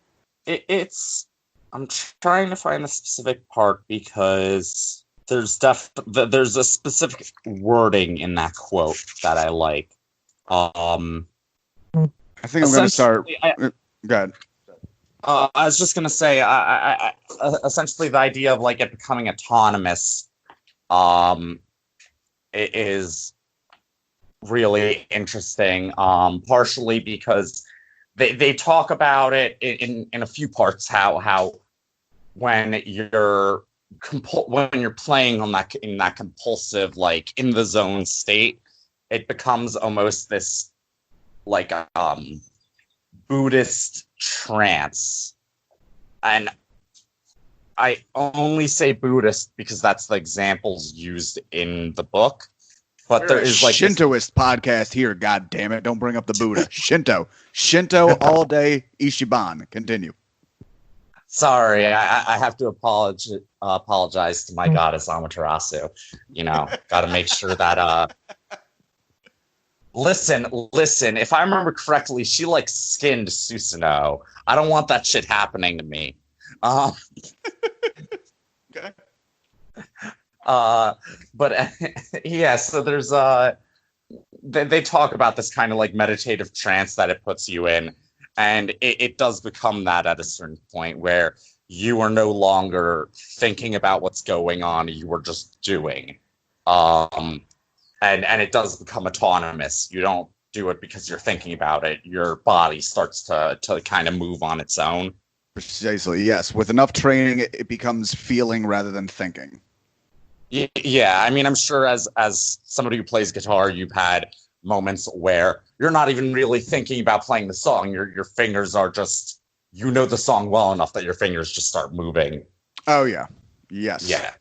I'm trying to find the specific part because there's a specific wording in that quote that I like. I think I'm going to start. Go ahead. I was just going to say, I essentially the idea of it becoming autonomous, it is really interesting. Partially because they talk about it in a few parts how when you're playing in that compulsive in the zone state, it becomes almost this Buddhist trance. And I only say Buddhist because that's the examples used in the book. But there is Shintoist podcast here, god damn it. Don't bring up the Buddha. Shinto all day, Ishiban. Continue. Sorry, I have to apologize to my goddess Amaterasu. Got to make sure that Listen, if I remember correctly, she skinned Susanoo. I don't want that shit happening to me. Okay. But yeah, so there's they talk about this kind of meditative trance that it puts you in, and it does become that at a certain point where you are no longer thinking about what's going on, you are just doing. And it does become autonomous. You don't do it because you're thinking about it. Your body starts to kind of move on its own. Precisely, yes. With enough training, it becomes feeling rather than thinking. Yeah, I mean, I'm sure as somebody who plays guitar, you've had moments where you're not even really thinking about playing the song. Your fingers are just, the song well enough that your fingers just start moving. Oh, yeah. Yes. Yeah.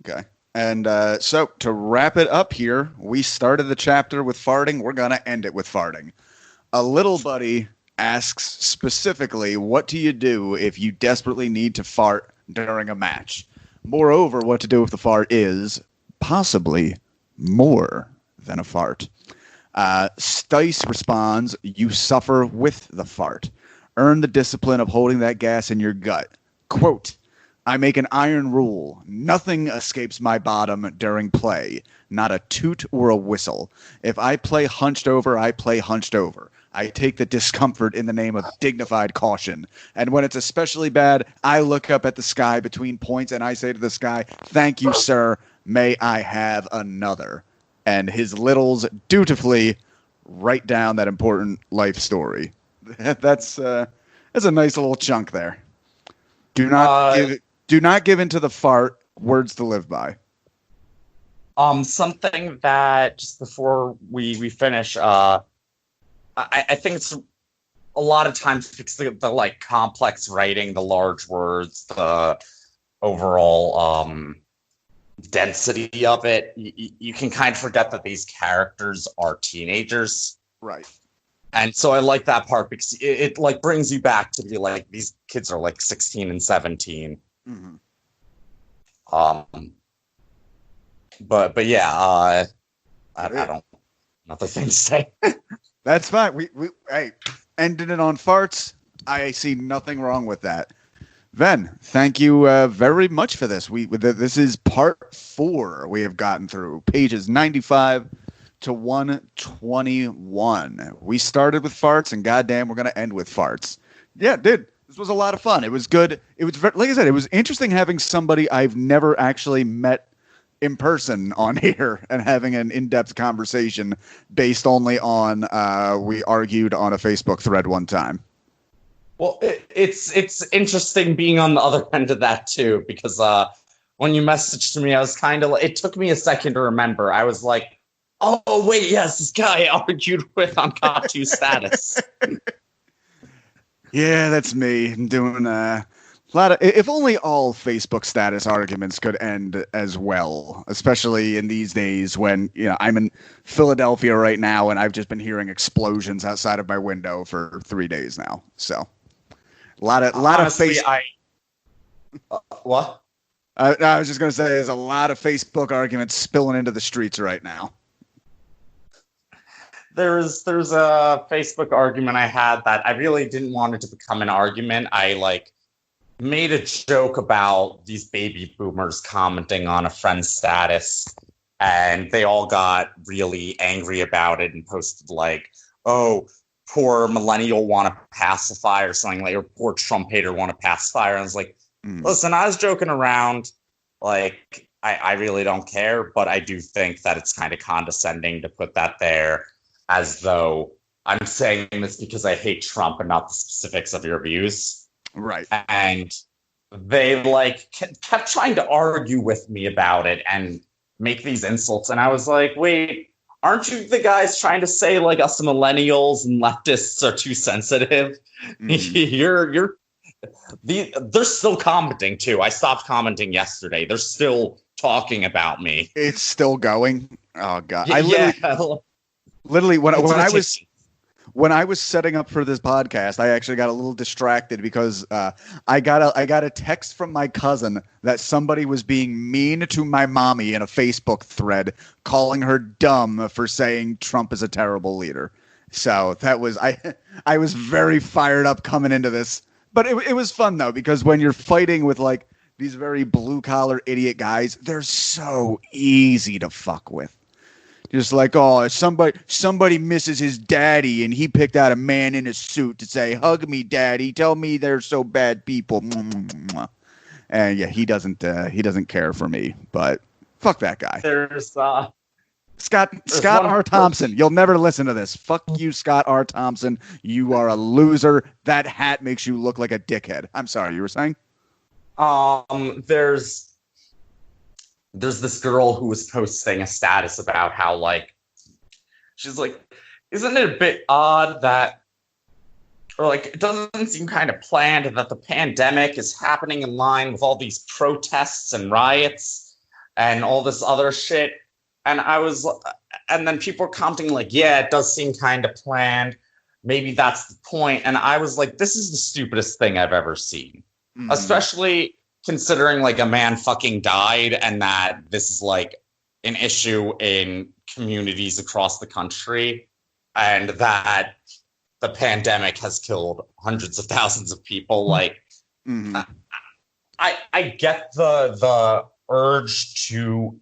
Okay. And so to wrap it up here, we started the chapter with farting. We're going to end it with farting. A little buddy asks specifically, what do you do if you desperately need to fart during a match? Moreover, what to do if the fart is possibly more than a fart. Stice responds, you suffer with the fart. Earn the discipline of holding that gas in your gut. Quote, I make an iron rule. Nothing escapes my bottom during play. Not a toot or a whistle. If I play hunched over, I play hunched over. I take the discomfort in the name of dignified caution. And when it's especially bad, I look up at the sky between points and I say to the sky, thank you, sir. May I have another? And his littles dutifully write down that important life story. That's a nice little chunk there. Do not give into the fart. Words to live by. Something that just before we finish, I think it's a lot of times because the like complex writing, the large words, the overall density of it, you can kind of forget that these characters are teenagers, right? And so I like that part because it like brings you back to be like these kids are like 16 and 17. Mm-hmm. But yeah, I don't nothing to say. That's fine. We ended it on farts. I see nothing wrong with that. Venn, thank you very much for this. This is part 4 we have gotten through, pages 95 to 121. We started with farts, and goddamn, we're gonna end with farts. Yeah, dude, this was a lot of fun. It was good. It was like I said, it was interesting having somebody I've never actually met in person on here and having an in-depth conversation based only on we argued on a Facebook thread one time. Well, it's interesting being on the other end of that too, because when you messaged me, I was kind of it took me a second to remember. I was like, oh wait, yes, this guy I argued with on Got2 status. Yeah, that's me. I'm doing a lot of. If only all Facebook status arguments could end as well, especially in these days when I'm in Philadelphia right now and I've just been hearing explosions outside of my window for 3 days now. So. A lot of Facebook. What? I was just going to say, there's a lot of Facebook arguments spilling into the streets right now. There's a Facebook argument I had that I really didn't want it to become an argument. I made a joke about these baby boomers commenting on a friend's status, and they all got really angry about it and posted oh, poor millennial want to pacify or something or poor Trump hater want to pacify. And I was like, listen, I was joking around. I really don't care, but I do think that it's kind of condescending to put that there as though I'm saying this because I hate Trump and not the specifics of your views. Right. And they kept trying to argue with me about it and make these insults. And I was like, wait, aren't you the guys trying to say us millennials and leftists are too sensitive? They're still commenting too. I stopped commenting yesterday. They're still talking about me. It's still going. Oh god. Yeah, literally when I was setting up for this podcast, I actually got a little distracted because I got a text from my cousin that somebody was being mean to my mommy in a Facebook thread, calling her dumb for saying Trump is a terrible leader. So that was I was very fired up coming into this, but it was fun though, because when you're fighting with these very blue collar idiot guys, they're so easy to fuck with. Just oh, somebody misses his daddy and he picked out a man in a suit to say, hug me, daddy. Tell me they're so bad people. And yeah, he doesn't care for me, but fuck that guy. There's Scott R. Thompson. You'll never listen to this. Fuck you, Scott R. Thompson. You are a loser. That hat makes you look like a dickhead. I'm sorry, you were saying? There's this girl who was posting a status about how she's like, isn't it a bit odd that, or it doesn't seem kind of planned that the pandemic is happening in line with all these protests and riots and all this other shit. And and then people were commenting yeah, it does seem kind of planned. Maybe that's the point. And I was like, this is the stupidest thing I've ever seen, especially considering a man fucking died and that this is an issue in communities across the country, and that the pandemic has killed hundreds of thousands of people. Like, I get the urge to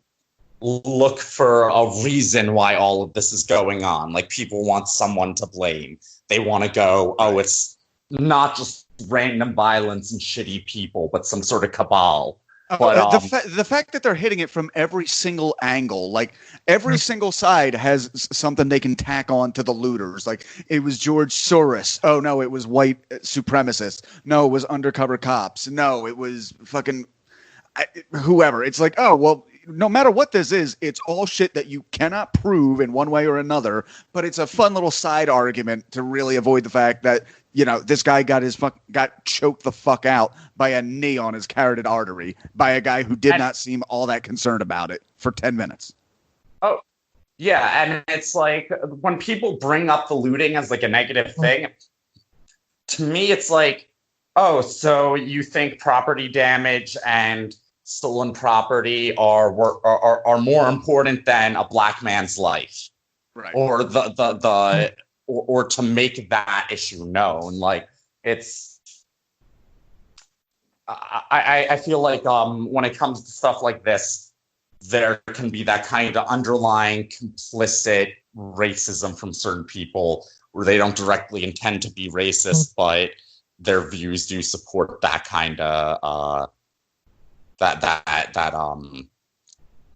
look for a reason why all of this is going on. Like, people want someone to blame. They want to go, oh, it's not just random violence and shitty people, but some sort of cabal. But the fact that they're hitting it from every single angle, like every single side has something they can tack on to the looters. Like, it was George Soros. Oh no, it was white supremacists. No, it was undercover cops. No, it was fucking whoever. It's like, oh well, no matter what this is, it's all shit that you cannot prove in one way or another. But it's a fun little side argument to really avoid the fact that, you know, this guy got choked the fuck out by a knee on his carotid artery by a guy who did not seem all that concerned about it for 10 minutes. Oh, yeah. And it's like, when people bring up the looting as like a negative thing, to me, it's like, oh, so you think property damage and stolen property are more important than a black man's life, right? Or or to make that issue known. Like, it's, I feel like when it comes to stuff like this, there can be that kind of underlying complicit racism from certain people where they don't directly intend to be racist, but their views do support that kind of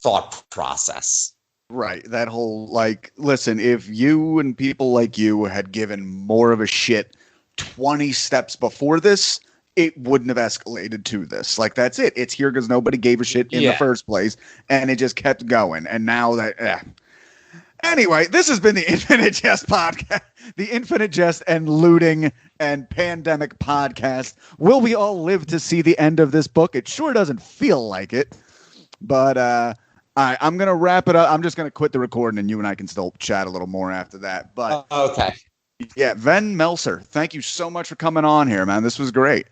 thought process. Right. That whole, like, listen, if you and people like you had given more of a shit 20 steps before this, it wouldn't have escalated to this. Like, that's it. It's here because nobody gave a shit in the first place, and it just kept going. And now that... Anyway, this has been the Infinite Jest podcast, the Infinite Jest and looting and pandemic podcast. Will we all live to see the end of this book? It sure doesn't feel like it. But I'm going to wrap it up. I'm just going to quit the recording, and you and I can still chat a little more after that. But okay. Yeah, Venn Melcer, thank you so much for coming on here, man. This was great.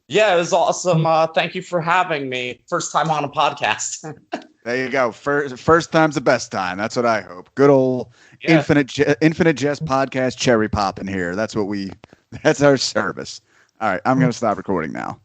Yeah, it was awesome. Thank you for having me. First time on a podcast. There you go. First time's the best time. That's what I hope. Good old Infinite Jest podcast cherry popping here. That's our service. All right, I'm going to stop recording now.